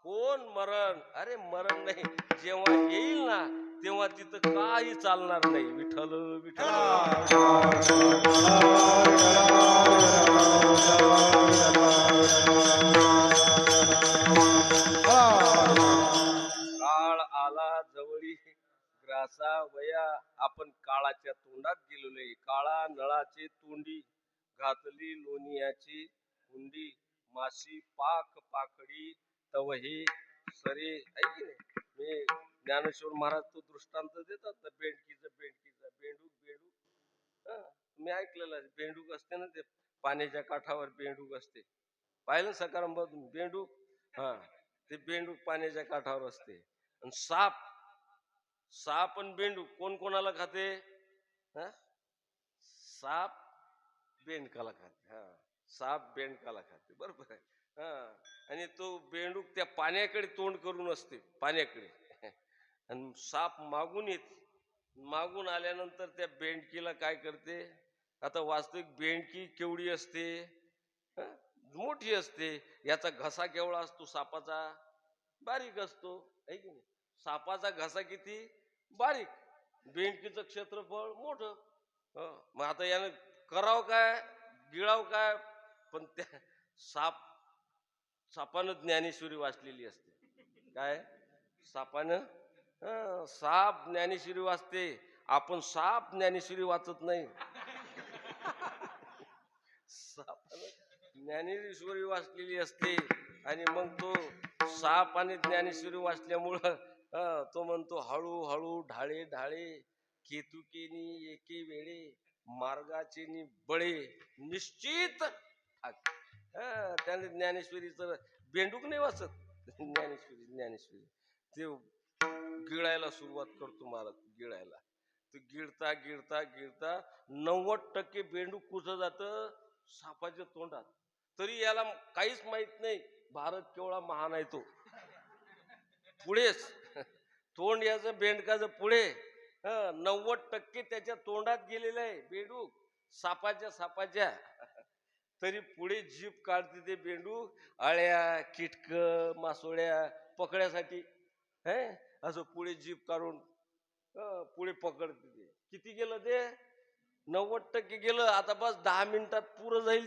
कोण मरण? अरे मरण नाही, जेव्हा येईल ना तेव्हा तिथं काही चालणार नाही. विठ्ठल विठ्ठल. काळ आला जवळी ग्रासा वया. आपण काळाच्या तोंडात गेलेलो आहे. काळा नळाची तोंडी घातली लोणियाची हुंडी. माशी पाक पाकडी तवही सरे. ऐकी नाही, मी ज्ञानेश्वर महाराज तो दृष्टांत देतात ना, बेंडकीचं बेंडूक बेंडूक. हा, मी ऐकलेलं आहे. बेंडूक असते ना, ते पाण्याच्या काठावर बेंडूक असते. पाहिलं सकाराम बेंडूक? हा, ते बेंडूक पाण्याच्या काठावर असते. आणि साप साप आणि बेंडूक कोण कोणाला खाते? हा, साप बेंडकाला खाते. हा, साप बेंडकाला खाते, बरोबर आहे. हा, आणि तो बेंडूक त्या पाण्याकडे तोंड करून असते, पाण्याकडे. आणि साप मागून येत. मागून आल्यानंतर त्या बेंडकीला काय करते? आता वास्तविक बेंडकी केवढी असते? हं? मोठी असते. याचा घसा केवढा असतो सापाचा? बारीक असतो, है की नाही? सापाचा घसा किती बारीक, बेंडकीचं क्षेत्रफळ मोठं. मग आता यानं करावं काय, गिळाव काय? पण त्या सापानं ज्ञानेश्वरी वाचलेली असते. काय? साप ज्ञानेश्वरी वाचते. आपण साप ज्ञानेश्वरी वाचत नाही. सापानं ज्ञानेश्वरी वाचलेली असते. आणि मग तो साप आणि ज्ञानेश्वरी वाचल्यामुळं तो म्हणतो, हळूहळू ढाळे ढाळे केतुकेनी एके वेळे मार्गाचे नि बळे निश्चित. त्याने ज्ञानेश्वरीचं बेंडूक नाही वाचत. ज्ञानेश्वरी ते गिळायला सुरुवात करतो महाराज, गिळायला. तर गिळता गिळता गिळता 90% बेंडूक कुठं जातं? सापाच्या तोंडात. तरी याला काहीच माहित नाही भारत केवढा महान आहे तो. पुढेच तोंड याचं बेंडकाचं पुढे. 90% त्याच्या तोंडात गेलेलं आहे बेंडूक, सापाच्या. तरी पुढे जीभ काढते ते बेंडूक अळ्या कीटक मासोळ्या पकड्यासाठी. असं पुढे जीभ काढून पुढे पकडते ते. किती गेलं ते? 90% गेलं. आता बस 10 मिनिटात पुरं जाईल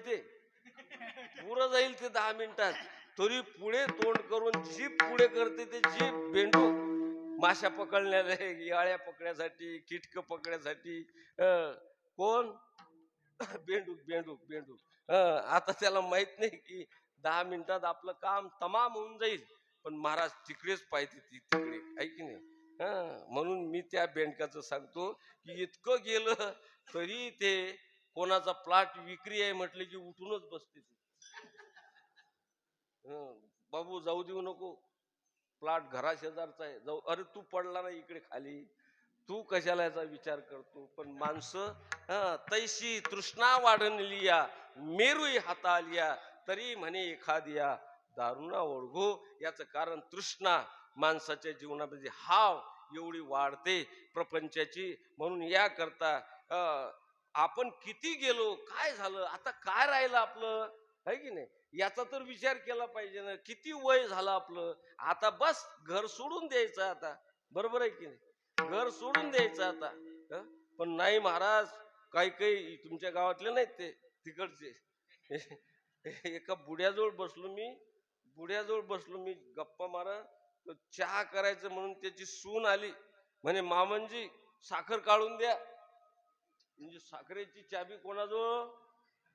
ते 10 मिनिटात. तरी पुढे तोंड करून जीभ पुढे करते ते. जीभ बेंडूक माशा पकडण्याला, अळ्या पकड्यासाठी, कीटक पकड्यासाठी. कोण? बेंडूक. आता त्याला माहित नाही की 10 मिनिटात आपलं काम तमाम होऊन जाईल. पण महाराज तिकडेच पाहिजे, ती तिकडे, ऐकी नाही. म्हणून मी त्या बेंडकाचं सांगतो की इतकं गेलं तरी ते कोणाचा प्लॉट विक्री आहे म्हटलं की उठूनच बसते. बाबू जाऊ देऊ नको, प्लॉट घरा शेजारचा आहे, जाऊ. अरे तू पडला ना इकडे खाली, तू कशाला याचा विचार करतो? पण माणसं तैशी तृष्णा वाढणलिया मेरुई हातालिया तरी म्हणे एखादिया दारुणा ओळखो. याचं कारण तृष्णा. माणसाच्या जीवनामध्ये हाव एवढी वाढते प्रपंचाची. म्हणून या करता आपण किती गेलो, काय झालं, आता काय राहिलं आपलं, है की नाही, याचा तर विचार केला पाहिजे ना. किती वय झालं आपलं, आता बस घर सोडून द्यायचं आता, बरोबर आहे की नाही? घर सोडून द्यायचं आता. पण नाही महाराज, काही तुमच्या गावातले नाहीत ते, तिकडचे. एका बुड्याजवळ बसलो मी गप्पा मारा. चहा करायचं म्हणून त्याची सून आली. म्हणे मामनजी साखर काढून द्या. म्हणजे साखरेची चाबी कोणाजवळ?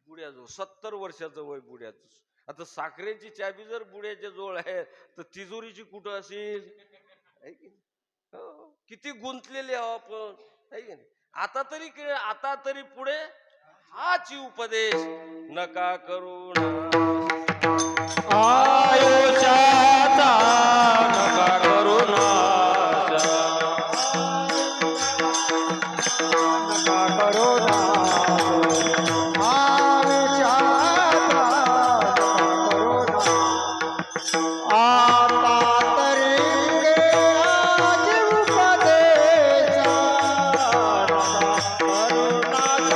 बुड्याजवळ. 70 वर्षाचं वय बुड्याचं. आता साखरेची चाबी जर बुड्याच्या जवळ आहे तर तिजोरीची कुठं असेल? किती गुंतलेले आहो आपण, है की नाही? आता तरी पुढे हाची उपदेश नका करू आयुष्याचा नका करू नाश, नका करू नाश. आयुष्याचा नका करू नाश. आता तरी आज उपदेश नका करू नाश.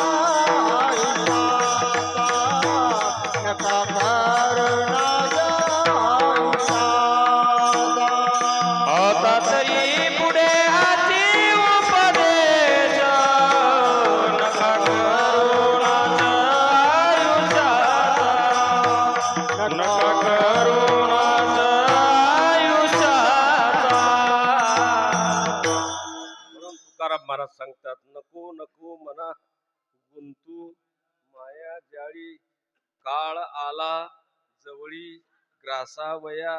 आयुष्याचा नका करू नका करू नाश आयुष्याचा. म्हणून तुकाराम महाराज सांगतात, नको नको मना गुंतू माया जाळी, काळ आला जवळी ग्रासावया.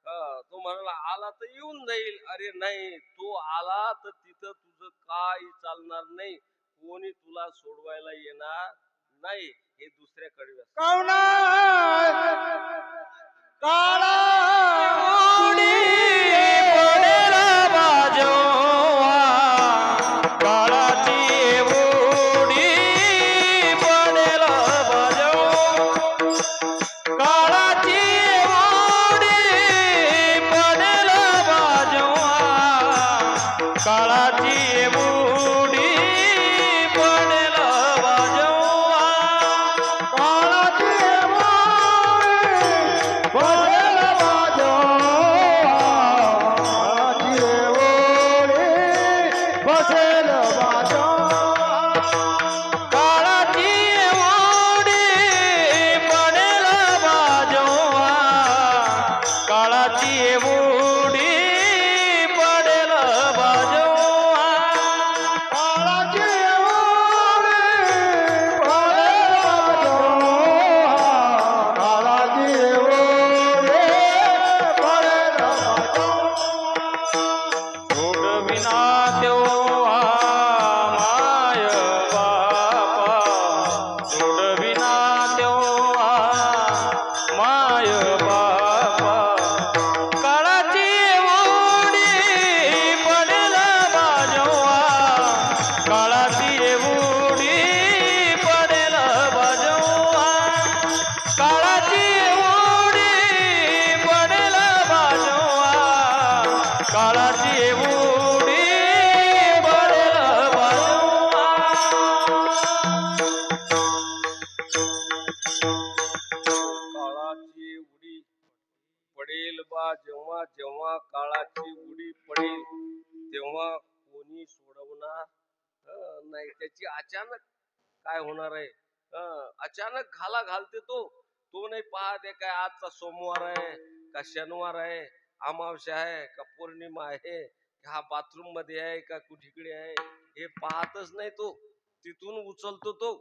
तो म्हणाला आला तर येऊन जाईल. अरे नाही, तो आला तर तिथं तुझं काही चालणार नाही, कोणी तुला सोडवायला येणार नाही. हे दुसऱ्या कडव्या कावना काळा उडी पडेल बाजोवा, काळाची उडी पडेल बाजो, काळाची उडी पडेल बाजोवा, काळाची उडी पडेल बाजोवा, काळाची पडेल बाजोवा, बसेल बाजोवा, काळाची उडी पडेल बाजोवा, काळाची उडी पडेल बाजोवा, काळाची उडी पडेल बाजोवा, सोडविना तेव्हा माय बापा, काळाची उडी पडेल बाजोवा, काळाची उडी पडेल बाजोवा, काळाची उडी पडेल बाजोवा, काळाची उडी पडेल बाजोवा. काळाची उडी पडेल बा जेव्हा, जेव्हा काळाची उडी पडेल तेव्हा कोणी सोडवणार नाही. त्याची अचानक काय होणार आहे, अचानक घाला घालते तो नाही पाहत आहे काय आजचा सोमवार आहे का शनिवार आहे, अमावस्या आहे का पौर्णिमा आहे, हा बाथरूम मध्ये आहे का कुठिकडे आहे, हे पाहतच नाही तो. तिथून उचलतो तो,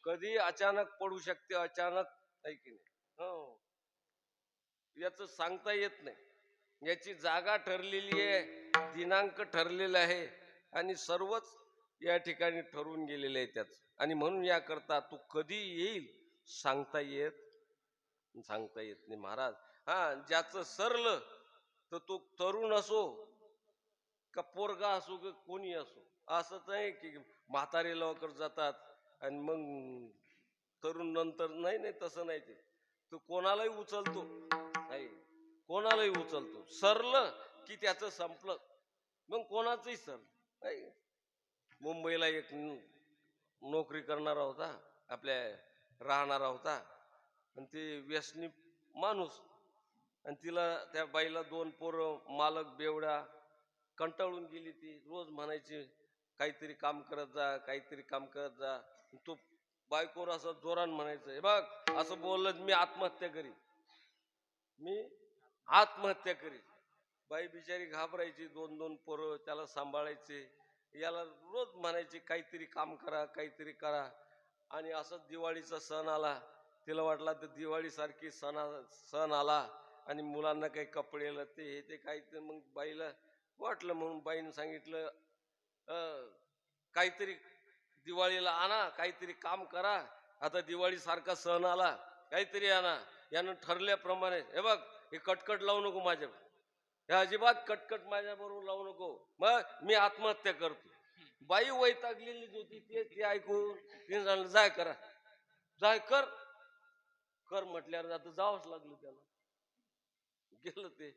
कधी अचानक पडू शकते, अचानक आहे की नाही. हो, याच सांगता येत नाही. याची जागा ठरलेली आहे, दिनांक ठरलेला आहे आणि सर्वच या ठिकाणी ठरवून गेलेले आहे त्याच. आणि म्हणून याकरता तू कधी येईल सांगता येत नाही महाराज. ज्याचं सरलं तर तो तरुण असो का पोरगा असो का कोणी असो, असंच नाही की म्हातारे लवकर जातात आणि मग तरुण नंतर नाही. नाही तसं नाही, ते तो कोणालाही उचलतो, नाही कोणालाही उचलतो. सरलं की त्याचं संपलं, मग कोणाचंही सरलं नाही. मुंबईला एक नोकरी करणारा होता, आपल्या राहणारा होता, आणि ते व्यसनी माणूस, आणि तिला त्या बाईला 2 पोरं, मालक बेवडा, कंटाळून गेली ती. रोज म्हणायची काहीतरी काम करत जा, काहीतरी काम करत जा. तो बायकोर असं जोरान म्हणायचं, हे बघ असं बोललं मी आत्महत्या करी, मी आत्महत्या करी. बाई बिचारी घाबरायची, 2-2 पोरं त्याला सांभाळायचे, याला रोज म्हणायचे काहीतरी काम करा, काहीतरी करा. आणि असं दिवाळीचा सण आला, तिला वाटला तर दिवाळी सारखी सण आला आणि मुलांना काही कपडे ते हे ते काही, तर मग बाईला वाटलं, म्हणून बाईने सांगितलं काहीतरी दिवाळीला आणा, काहीतरी काम करा, आता दिवाळी सारखा सण आला, काहीतरी आणा. यानं ठरल्याप्रमाणे, हे बघ हे कटकट लावू नको माझ्यावर, हे अजिबात कटकट माझ्या बरोबर लावू नको, मग मी आत्महत्या करतो. बाई वैतागलेली होती, ते ऐकून तिने सांगितलं जाय करा, जाय कर म्हटल्यावर आता जावंच लागलं त्याला. गेलं ते,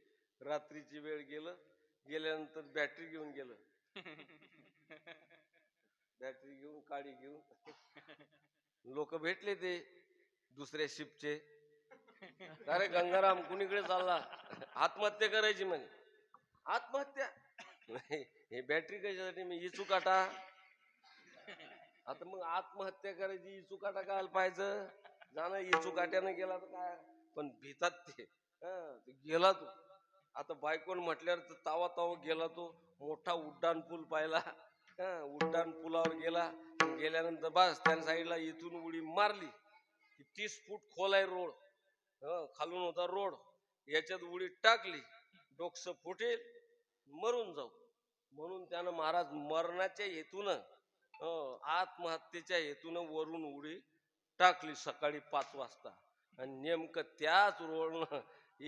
रात्रीची वेळ गेल्यानंतर बॅटरी घेऊन गेलं, बॅटरी घेऊन काडी घेऊन लोक भेटले ते दुसऱ्या शिपचे, अरे गंगाराम कुणीकडे चालला, आत्महत्या करायची म्हणे. आत्महत्या नाही, हे बॅटरी कशासाठी, मी इचू काटा. आता मग आत्महत्या करायची, इचू काटा काय पाहायचं, जाणं इचू काट्यानं गेला तर काय पण भितात ते. गेला तो. आता बायकोन म्हटल्यावर तर तावा तावा गेला तो. मोठा उड्डाण पूल पाहिला. उड्डाण पुलावर गेला. गेल्यानंतर बस त्या साईडला इथून उडी मारली. 30 फूट खोल आहे रोड. खालून होता रोड. याच्यात उडी टाकली. डोकस फुटेल, मरून जाऊ म्हणून त्यानं महाराज मरणाच्या हेतून आत्महत्येच्या हेतून वरून उडी टाकली सकाळी 5 वाजता. आणि नेमकं त्याच रोडनं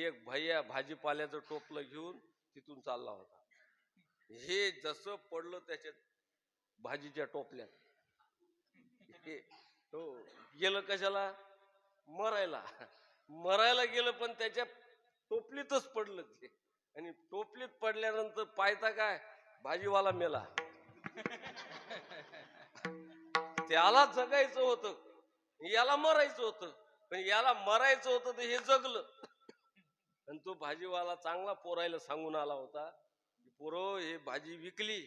एक भैया भाजीपाल्याचं टोपलं घेऊन तिथून चालला होता. हे जसं पडलं त्याच्यात भाजीच्या टोपल्यात, हो, गेलं कशाला? मरायला. मरायला गेलं पण त्याच्या टोपलीतच पडलं ते. आणि टोपलीत पडल्यानंतर पाहता काय, भाजीवाला मेला. त्याला जगायचं होतं, याला मरायचं होतं. पण याला मरायचं होतं तर हे जगलं. आणि तो भाजीवाला चांगला पोरायला सांगून आला होता की पोरो, हे भाजी विकली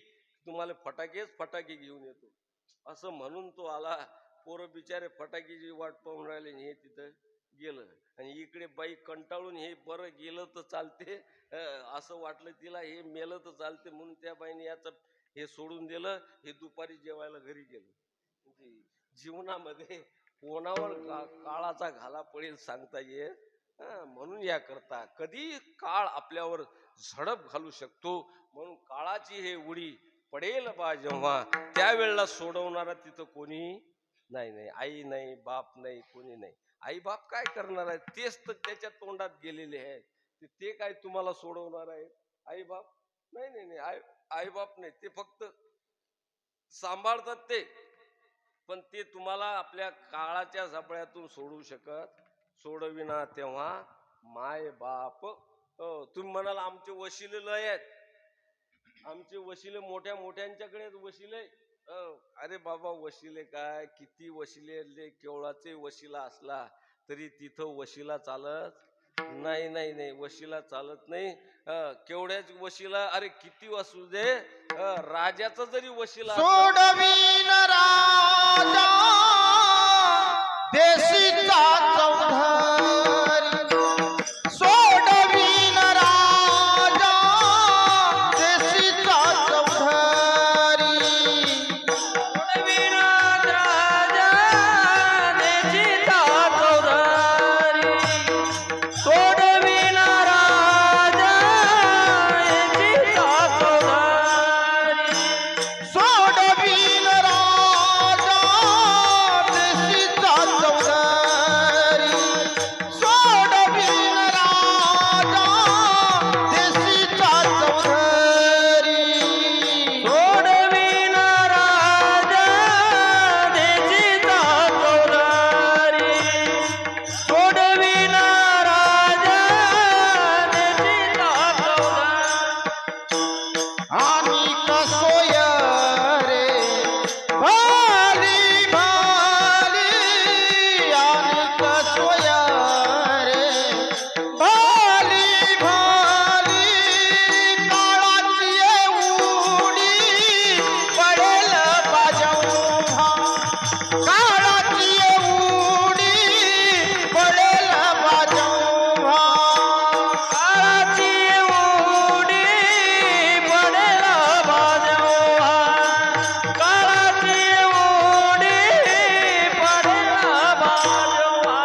तुम्हाला फटाके घेऊन येतो असं म्हणून तो आला. पोरं बिचारे फटाकेची वाट पाहून राहिले. हे तिथं गेलं. आणि इकडे बाई कंटाळून, हे बरं गेलं तर चालते असं वाटलं तिला, हे मेलं तर चालते म्हणून त्या बाईने याचं हे सोडून दिलं. हे दुपारी जेवायला घरी गेलं. जीवनामध्ये कोणावर काळाचा घाला पडेल सांगता येत. म्हणून या करता कधी काळ आपल्यावर झडप घालू शकतो. म्हणून काळाची हे उडी पडेल बा जेव्हा, त्यावेळेला सोडवणारा तिथं कोणी नाही. आई नाही, बाप नाही, कोणी नाही. आई बाप काय करणार आहे? तेच तर त्याच्या तोंडात गेलेले आहेत. ते काय तुम्हाला सोडवणार आहे? आई बाप नाही. आई बाप नाही, ते फक्त सांभाळतात ते. पण ते तुम्हाला आपल्या काळाच्या झपड्यातून सोडू शकत. सोडविना तेव्हा माय बाप. तुम्ही म्हणाल आमचे वशिले लय आहेत, आमचे वशिले मोठ्यांच्याकडे वशिले. अरे बाबा, वशिले काय, किती वशिले, केवळाचे वशिला असला तरी तिथं वशिला चालत नाही. वशिला चालत नाही. केवढ्याच वशिला, अरे किती वासू दे, राजाचा जरी वशिला सोडवीन राजा देशीचा चौधरी, सोडवीन राजा देशीचा चौधरी, सोडवीन राजा देशीचा चौधरी, सोडवीन राजा देशीचा चौधरी, सोडवीन राजा देशीचा चौधरी, सोडवीन राजा देशीचा चौधरी, सोडवीन राजा देशीचा चौधरी, सोडवीन राजा देशीचा चौधरी. आणि कसोय रे भाली भाली, आणि कसोय रे भाली भाली, काळाची उडी पडेल बाजोहा, काळाची उडी पडेल बाजोहा, काळाची उडी पडेल बाजोहा, काळाची उडी पडेल बाजोहा.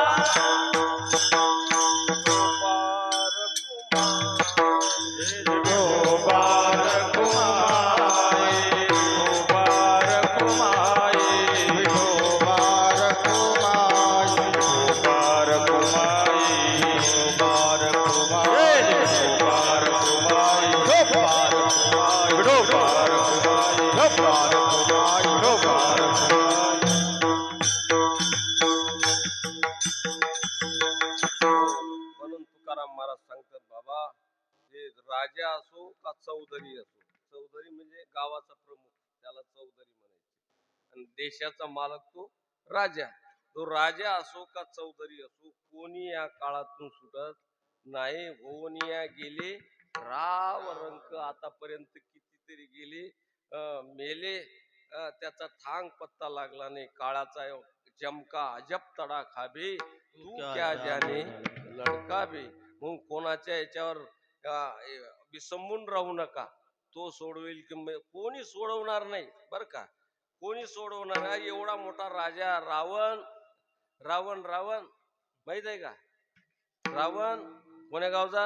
म्हणून तुकाराम महाराज सांगतात, बाबा हे राजा असो का चौधरी असो, चौधरी म्हणजे गावाचा प्रमुख, त्याला चौधरी म्हणायचे. आणि देशाचा मालक तो राजा. तो राजा असो का चौधरी असो, कोणी या काळातून सुटत नाही. होऊन या गेले राव रंक, आतापर्यंत कितीतरी गेले, मेले, त्याचा थांग पत्ता लागला नाही. काळाचा जमका अजब तडा खाबे, तू क्या जाने लडका बी मग कोणाच्या याच्यावर विसंबून राहू नका. तो सोडवेल की कोणी सोडवणार नाही बर का, कोणी सोडवणार नाही. एवढा मोठा राजा रावण रावण रावण माहित आहे का? रावण कोण्या गावचा?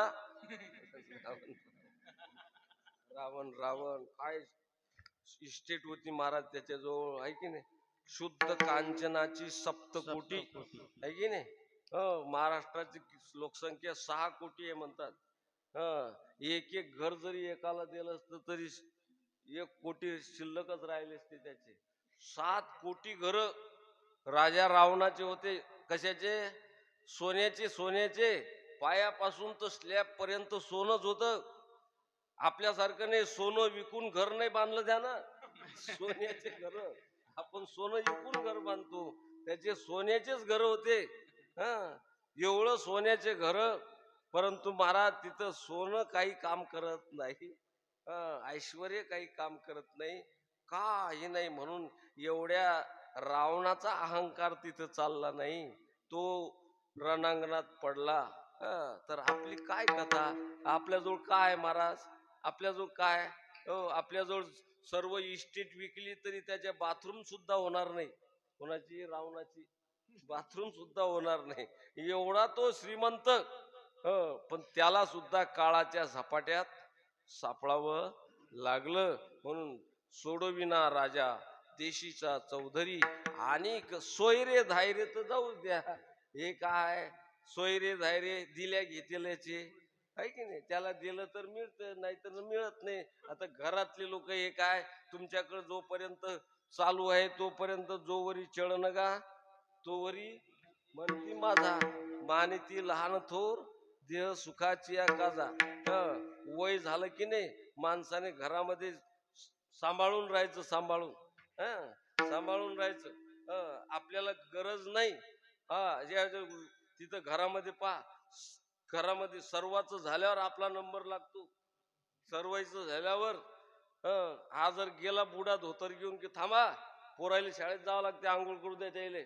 रावण रावण काय इस्टेट होती महाराज त्याच्याजवळ आहे की नाही. शुद्ध कांचनाची सप्तकोटी आहे की नाही. महाराष्ट्राची लोकसंख्या 6 कोटी आहे म्हणतात. एक एक घर जरी एकाला दिलं असतं तरी 1 कोटी शिल्लकच राहिले असते त्याचे. 7 कोटी घर राजा रावणाचे होते. कशाचे? सोन्याचे. सोन्याचे पायापासून तर स्लॅब पर्यंत सोनच होतं. आपल्यासारखं नाही सोनं विकून घर नाही बांधलं त्यानं. सोन्याचे घर, आपण सोनं विकून घर बांधतो, त्याचे सोन्याचेच घर होते. एवढं सोन्याचे घर, परंतु महाराज तिथं सोनं काही काम करत नाही, ऐश्वर्य काही काम करत नाही, काही नाही. म्हणून एवढ्या रावणाचा अहंकार तिथं चालला नाही, तो रणांगणात पडला. तर आपली काय कथा? आपल्याजवळ काय महाराज? आपल्याजवळ काय? आपल्याजवळ सर्व इस्टेट विकली तरी त्याच्या बाथरूम सुद्धा होणार नाही. कोणाची? रावणाची बाथरूम सुद्धा होणार नाही. एवढा तो श्रीमंत. पण त्याला सुद्धा काळाच्या झपाट्यात सापडावं लागलं. म्हणून सोडविना राजा देशीचा चौधरी, आणि सोयरे धायरे तर जाऊ द्या. हे काय सोयरे धायरे दिल्या घेतल्याचे आहे की नाही. त्याला दिलं तर मिळतं, नाही तर मिळत नाही. आता घरातले लोक हे काय, तुमच्याकडे जोपर्यंत चालू आहे तोपर्यंत जोवरी चढ नका तोवरी म्हणती माझा, मानिती लहान थोर देह सुखाची काजा. वय झालं की नाही माणसाने घरामध्ये सांभाळून राहायचं, सांभाळून सांभाळून राहायचं. आपल्याला गरज नाही. तिथं घरामध्ये पहा, घरामध्ये सर्वांचं झाल्यावर आपला नंबर लागतो. सर्वांचं झाल्यावर हा जर गेला बुडा धोतर घेऊन की थांबा, पोरायला शाळेत जावं लागते, आंघोळ करू द्या त्याला.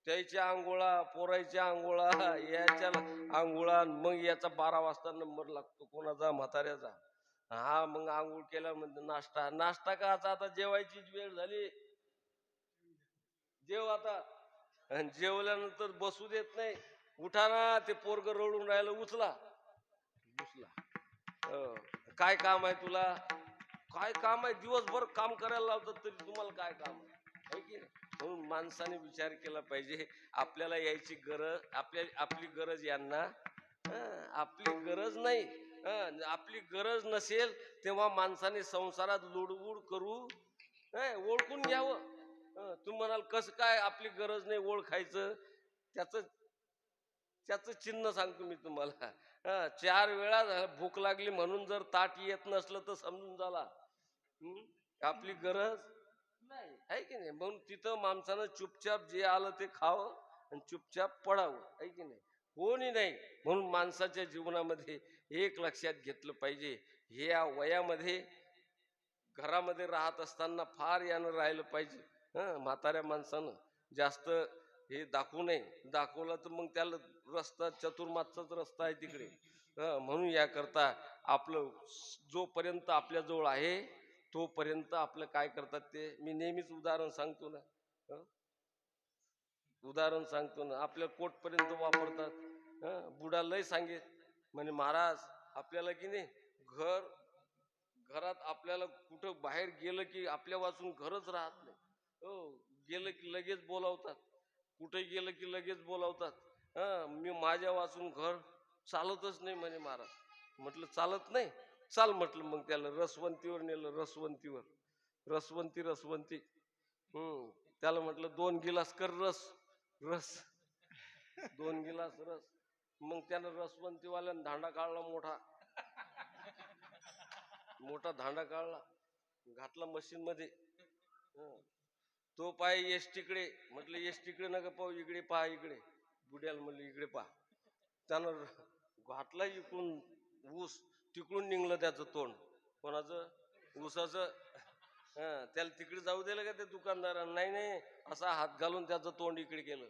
त्याच्या आंघोळा, पोरायच्या आंघोळा, याच्या आंघोळा, मग याचा 12 वाजता नंबर लागतो कोणाचा? म्हाताऱ्याचा. हा मग आंघोळ केल्या म्हणजे नाश्ता. नाश्ता का? आता जेवायची वेळ झाली, जेव आता. आणि जेवल्यानंतर बसू देत नाही. उठा ना, ते पोरग रडून राहिलं, उचला उचला. काय काम आहे तुला? काय काम आहे? दिवसभर काम करायला लावतात तरी तुम्हाला काय काम आहे की नाही. म्हणून माणसाने विचार केला पाहिजे, आपल्याला यायची गरज, आपली गरज यांना, आपली गरज नाही. आपली गरज नसेल तेव्हा माणसाने संसारात लुडबुड करू ओळखून घ्यावं. तुम्ही म्हणाल कसं काय आपली गरज नाही ओळखायचं? त्याचं चिन्ह सांगतो मी तुम्हाला. 4 वेळा भूक लागली म्हणून जर ताट येत नसलं तर समजून झाला आपली गरज नाही, आहे की नाही. म्हणून तिथं माणसानं चुपचाप जे आलं ते खावं आणि चुपचाप पडावं, आहे की नाही. कोणी नाही. म्हणून माणसाच्या जीवनामध्ये एक लक्षात घेतलं पाहिजे, हे या वयामध्ये घरामध्ये राहत असताना फार यानं राहिलं पाहिजे. म्हाताऱ्या माणसानं जास्त हे दाखवू नये. दाखवलं तर मग त्याला रस्ता चतुर्माचाच रस्ता आहे तिकडे. म्हणून याकरता आपलं जोपर्यंत आपल्याजवळ आहे तोपर्यंत आपलं काय करतात ते मी नेहमीच उदाहरण सांगतो ना. उदाहरण सांगतो ना, आपल्या कोटपर्यंत वापरतात. बुडा लय सांगेल म्हणे महाराज आपल्याला की नाही घरात आपल्याला कुठं बाहेर गेलं की आपल्या वाचून घरच राहत नाही. गेलं की लगेच बोलावतात, कुठे गेलं की लगेच बोलावतात. मी माझ्या वाचून घर चालतच नाही म्हणे महाराज. म्हटलं चालत नाही? चाल म्हटलं. मग त्याला रसवंतीवर नेलं. रसवंती रसवंती. त्याला म्हटलं 2 गिलास कर रस. 2 गिलास रस. मग त्यानं रसवंतीवाल्यानं धांडा काढला, मोठा धांडा काढला, घातला मशीन मध्ये. तो पाय एसटीकडे. म्हटलं एसटीकडे नका पाहू, इकडे पहा, इकडे. बुड्याला म्हणलं इकडे पहा. त्यानं घातला इकडून ऊस, तिकडून निघलं त्याचं तोंड. कोणाचं? ऊसाचं. त्याला तिकडे जाऊ दिलं का ते दुकानदारानं? नाही, असा हात घालून त्याचं तोंड इकडे केलं.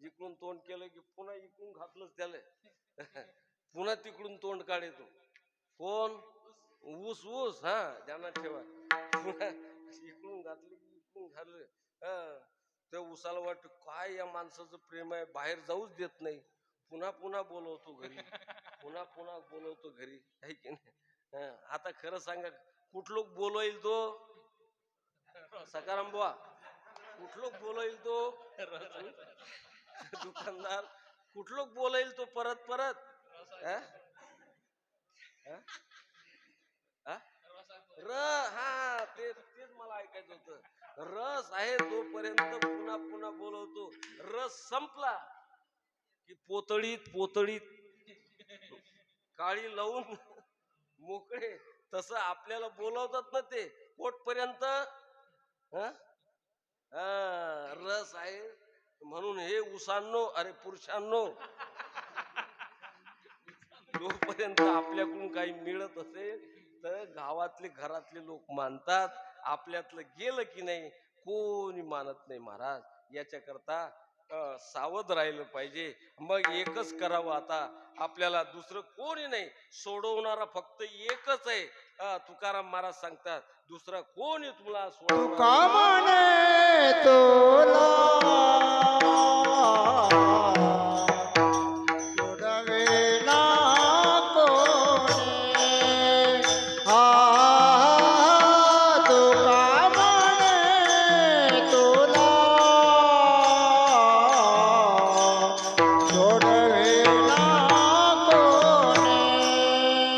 जिकडून तोंड केलं की पुन्हा इकडून घातलंच त्याला पुन्हा तिकडून तोंड काढतो कोण ऊस ऊस हा ध्यानात ठेवा पुन्हा इकडून घातलं की इकडून घातलं हा त्या ऊसाला वाटतं काय या माणसाचं प्रेम आहे बाहेर जाऊच देत नाही पुन्हा पुन्हा बोलवतो घरी पुन्हा पुन्हा बोलवतो घरी आहे की नाही आता खरं सांगा कुठलं बोलवेल तो सकाराम बुवा कुठलं बोलवेल तो दुकानदार कुठलं बोलवेल तो परत परत हा? हा? हा? हा तेच मला ऐकायचं होतं रस आहे तोपर्यंत पुन्हा पुन्हा बोलवतो रस संपला की पोतळीत काळी लावून मोकळे तसं आपल्याला बोलवतात ना ते पोटपर्यंत रस आहे म्हणून हे उसांनो अरे पुरुषांनो जोपर्यंत आपल्याकडून काही मिळत असेल तर गावातले घरातले लोक मानतात आपल्यातलं गेलं की नाही कोणी मानत नाही महाराज याच्याकरता सावध राहिलं पाहिजे मग एकच करावं आता आपल्याला दुसरं कोणी नाही सोडवणारा फक्त एकच आहे तुकाराम महाराज सांगतात दुसरा कोणी तुला तुका सोडवणार म्हणे तुला सोडवेना कोणी हा तुका म्हणे तुला सोडवेना कोणी तुका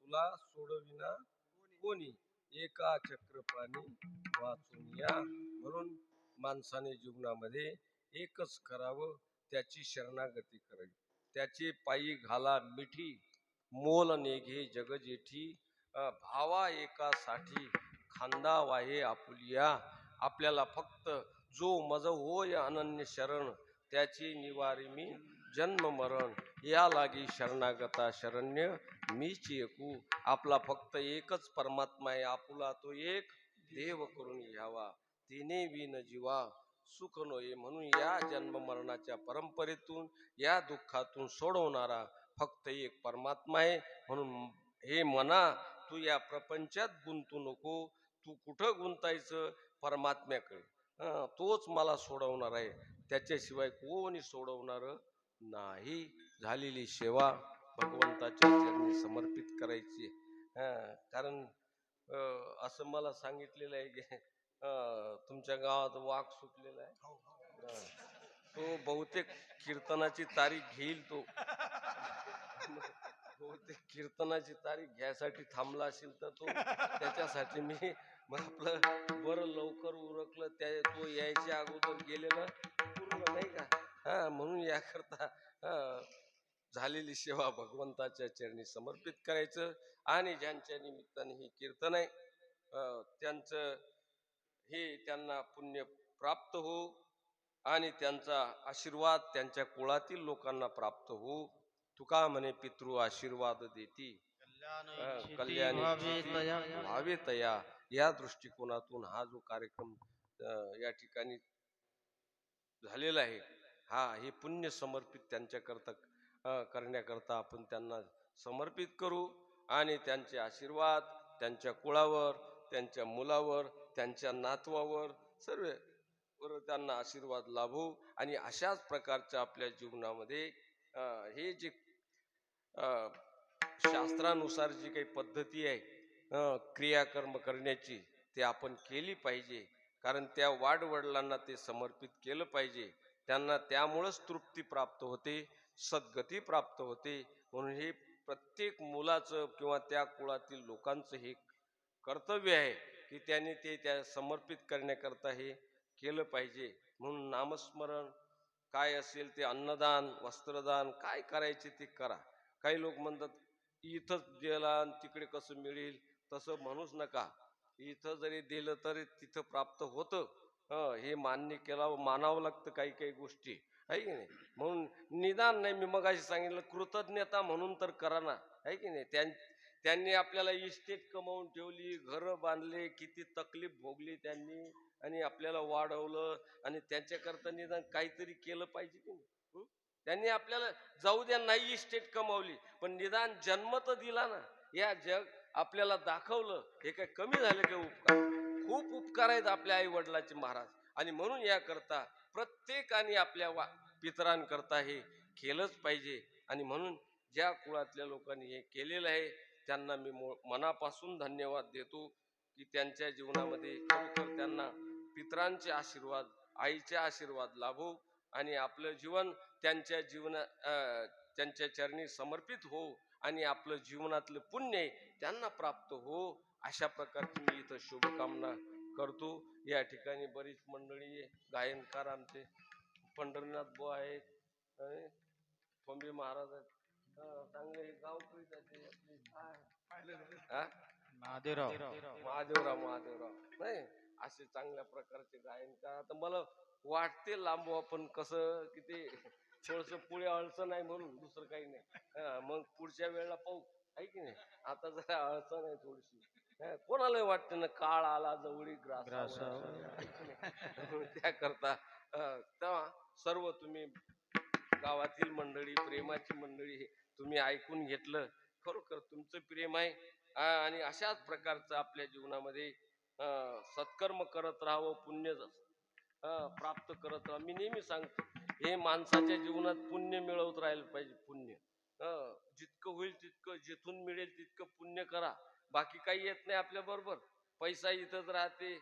तुला सोडविना कोणी एका चक्रपाणी वाचून या म्हणून माणसाने जीवनामध्ये एकच करावं त्याची शरणागती करावी त्याचे पायी घाला मिठी मोल नेघे जग जेठी भावा एकासाठी खांदा वाहे आपुलिया आपल्याला फक्त जो मज होय अनन्य शरण त्याची निवारी मी जन्म मरण या लागी शरणागता शरण्य मीच एकू आपला फक्त एकच परमात्मा आहे आपुला तो एक देव करून घ्यावा तिने विन जीवा सुख नये म्हणून या जन्म मरणाच्या परंपरेतून या दुःखातून सोडवणारा फक्त एक परमात्मा आहे म्हणून हे मना तू या प्रपंचात गुंतू नको तू कुठं गुंतायचं परमात्म्याकडे तोच मला सोडवणार आहे त्याच्याशिवाय कोणी सोडवणार नाही. झालेली सेवा भगवंताच्या चरणी समर्पित करायची. कारण असं मला सांगितलेलं आहे की तुमच्या गावात वाघ सुटलेला आहे. तो बहुतेक कीर्तनाची तारीख घेईल. तो बहुतेक कीर्तनाची तारीख घ्यायसाठी थांबला असेल तर तो त्याच्यासाठी मी मग आपलं बरं लवकर उरकलं तो यायच्या अगोदर गेलेलं पूर्ण नाही का. म्हणून याकरता झालेली सेवा भगवंताच्या चरणी समर्पित करायचं. आणि ज्यांच्या निमित्ताने ही कीर्तन आहे त्यांचं हे त्यांना पुण्य प्राप्त हो आणि त्यांचा आशीर्वाद त्यांच्या कुळातील लोकांना प्राप्त हो. तुका म्हणे पितृ आशीर्वाद देती कल्याणी व्हावे तया. या दृष्टिकोनातून हा जो कार्यक्रम या ठिकाणी झालेला आहे हे पुण्य समर्पित त्यांच्याकरता करण्याकरता आपण त्यांना समर्पित करू आणि त्यांचे आशीर्वाद त्यांच्या कुळावर त्यांच्या मुलावर त्यांच्या नातवावर सर्व त्यांना आशीर्वाद लाभू. आणि अशाच प्रकारच्या आपल्या जीवनामध्ये हे जे शास्त्रानुसार जी काही पद्धती आहे क्रियाकर्म करण्याची ते आपण केली पाहिजे. कारण त्या वाडवडिलांना ते समर्पित केलं पाहिजे. त्यांना त्यामुळंच तृप्ती प्राप्त होते, सद्गती प्राप्त होते. म्हणून हे प्रत्येक मुलाचं किंवा त्या कुळातील लोकांचं हे कर्तव्य आहे की त्यांनी ते त्या समर्पित करण्याकरता हे केलं पाहिजे. म्हणून नामस्मरण काय असेल ते, अन्नदान वस्त्रदान काय करायचे ते करा. काही लोक म्हणतात इथंच गेला आणि तिकडे कसं मिळेल, तसं म्हणूच नका. इथं जरी दिलं तरी तिथं प्राप्त होतं. हे मान्य केलं मानावं लागतं काही काही गोष्टी आहे की नाही. म्हणून निदान नाही, मी मगाशी सांगितलं कृतज्ञता म्हणून तर करा ना, आहे की नाही. त्यांनी आपल्याला इस्टेट कमावून ठेवली, घरं बांधले, किती तकलीफ भोगली त्यांनी आणि आपल्याला वाढवलं आणि त्यांच्याकरता निदान काहीतरी केलं पाहिजे की नाही. त्यांनी आपल्याला जाऊ द्या नाही इस्टेट कमावली पण निदान जन्म तर दिला ना. या जग आपल्याला दाखवलं. हे काय कमी झालं का उपकार? खूप उपकार आहेत आपल्या आई वडिलाचे महाराज. आणि म्हणून याकरता प्रत्येकाने आपल्या पितरांकरता हे केलंच पाहिजे. आणि म्हणून ज्या कुळातल्या लोकांनी हे केलेलं आहे त्यांना मी मनापासून धन्यवाद देतो की त्यांच्या जीवनामध्ये खरोखर त्यांना पितरांचे आशीर्वाद आईचे आशीर्वाद लाभो आणि आपलं जीवन त्यांच्या चरणी समर्पित हो आणि आपलं जीवनातलं पुण्य त्यांना प्राप्त हो. अशा प्रकारची मी इथं शुभकामना करतो. या ठिकाणी बरीच मंडळी गायनकार आमचे पंढरीनाथ बुवा आहेत, फंबे महाराज आहेत, चांगले गावकरी महादेवराव नाही असे चांगल्या प्रकारचे गायनकार. आता मला वाटते लांबू आपण कसं की ते थोडस पुढे अडचण आहे म्हणून दुसरं काही नाही. मग पुढच्या वेळेला पाहू आहे की नाही. आता जरा अडचण आहे थोडीशी. कोणाला वाटतं ना काळ आला जवळी ग्रास त्याकरता तेव्हा सर्व तुम्ही गावातील मंडळी प्रेमाची मंडळी तुम्ही ऐकून घेतलं. खरोखर तुमचं प्रेम आहे आणि अशाच प्रकारचं आपल्या जीवनामध्ये सत्कर्म करत राहावं, पुण्य प्राप्त करत राहा. मी नेहमी सांगतो हे माणसाच्या जीवनात पुण्य मिळवत राहिलं पाहिजे. पुण्य जितकं होईल तितकं, जिथून मिळेल तितकं पुण्य करा. बाकी काही येत नाही आपल्या बरोबर. पैसा इथंच राहते.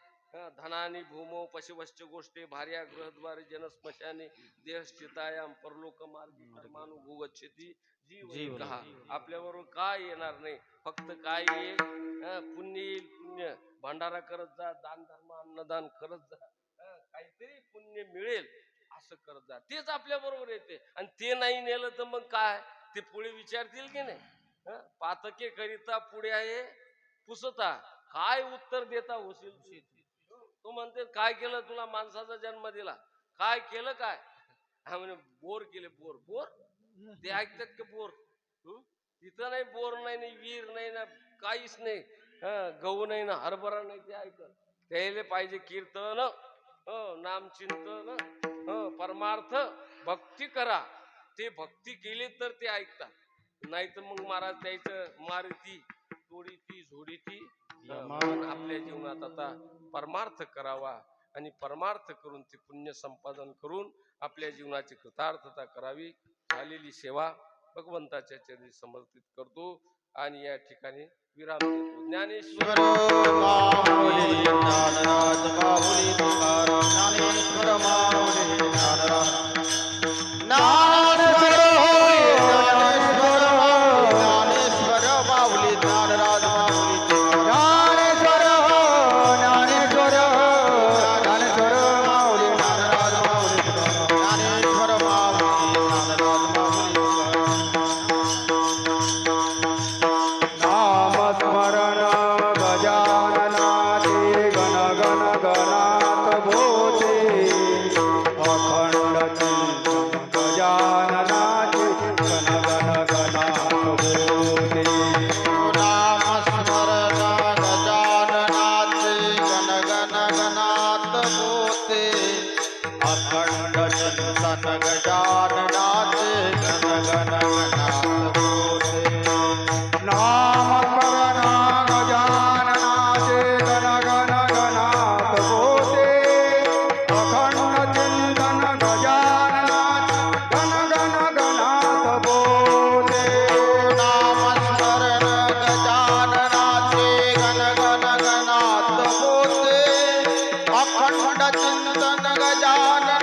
धनानी भूमो पशुवश्च गोष्टी भार्या गृहद्वारे जनस्मशाने देहस्थितायाम परलोक मार्गी कर्मानुभूगच्छति जीव कहा. आपल्याबरोबर काय येणार नाही, फक्त काय येईल पुण्य येईल. पुण्य भंडारा करत जा, दान धर्म अन्नदान करत जा, काहीतरी पुण्य मिळेल असं करत जा. तेच आपल्या बरोबर येते. आणि ते नाही नेलं तर मग काय ते पुढे विचारतील की नाही. पातके करिता पुढे आहे पुसता, काय उत्तर देता होशील. तो म्हणते काय केलं तुला माणसाचा जन्म दिला, काय केलं काय. म्हणे बोर केले. बोर बोर ते ऐकतात का बोर. तिथं नाही बोर नाही ना विहीर नाही ना काहीच नाही. गहू नाही ना हरभरा नाही ते ऐकत. त्याले पाहिजे कीर्तन, नामचिंतन, परमार्थ भक्ती करा. ते भक्ती केली तर ते ऐकतात. नाही तर मग महाराज त्याचं मारती तोडीती झोडीती. आपल्या जीवनात आता परमार्थ करावा आणि परमार्थ करून ते पुण्य संपादन करून आपल्या जीवनाची कृतार्थता करावी. झालेली सेवा भगवंताच्या चरणी समर्पित करतो आणि या ठिकाणी विराम देतो. ज्ञानेश्वर माऊली ज्ञानराज माऊली तुकाराम ज्ञानेश्वर माऊली ज्ञानराज ज्ञानेश्वर ज्ञानेश्वर ज्ञानेश्वर माऊली ज्ञानराज माऊली ज्ञानेश्वर ज्ञानेश्वर ज्ञानेश्वर माऊली ज्ञानराज माऊली ज्ञानेश्वर माऊली ज्ञानराज माऊली नामस्मरण गजाननाचे गण गण गणात भोते अखंड चिंतन गजाननाचे गण गण गणात भोते नामस्मरण गजाननाचे गण गण गणात होते अखंड चिंतन गजाननाचे गण गण गणात होते नामस्मरण गजाननाचे गण गण गणात भोते अखंड चिंतन गजाननाचे गण गण गणात भोते नामस्मरण गजाननाचे गण गण गणात होते अखंड चिंतन गजाननाचे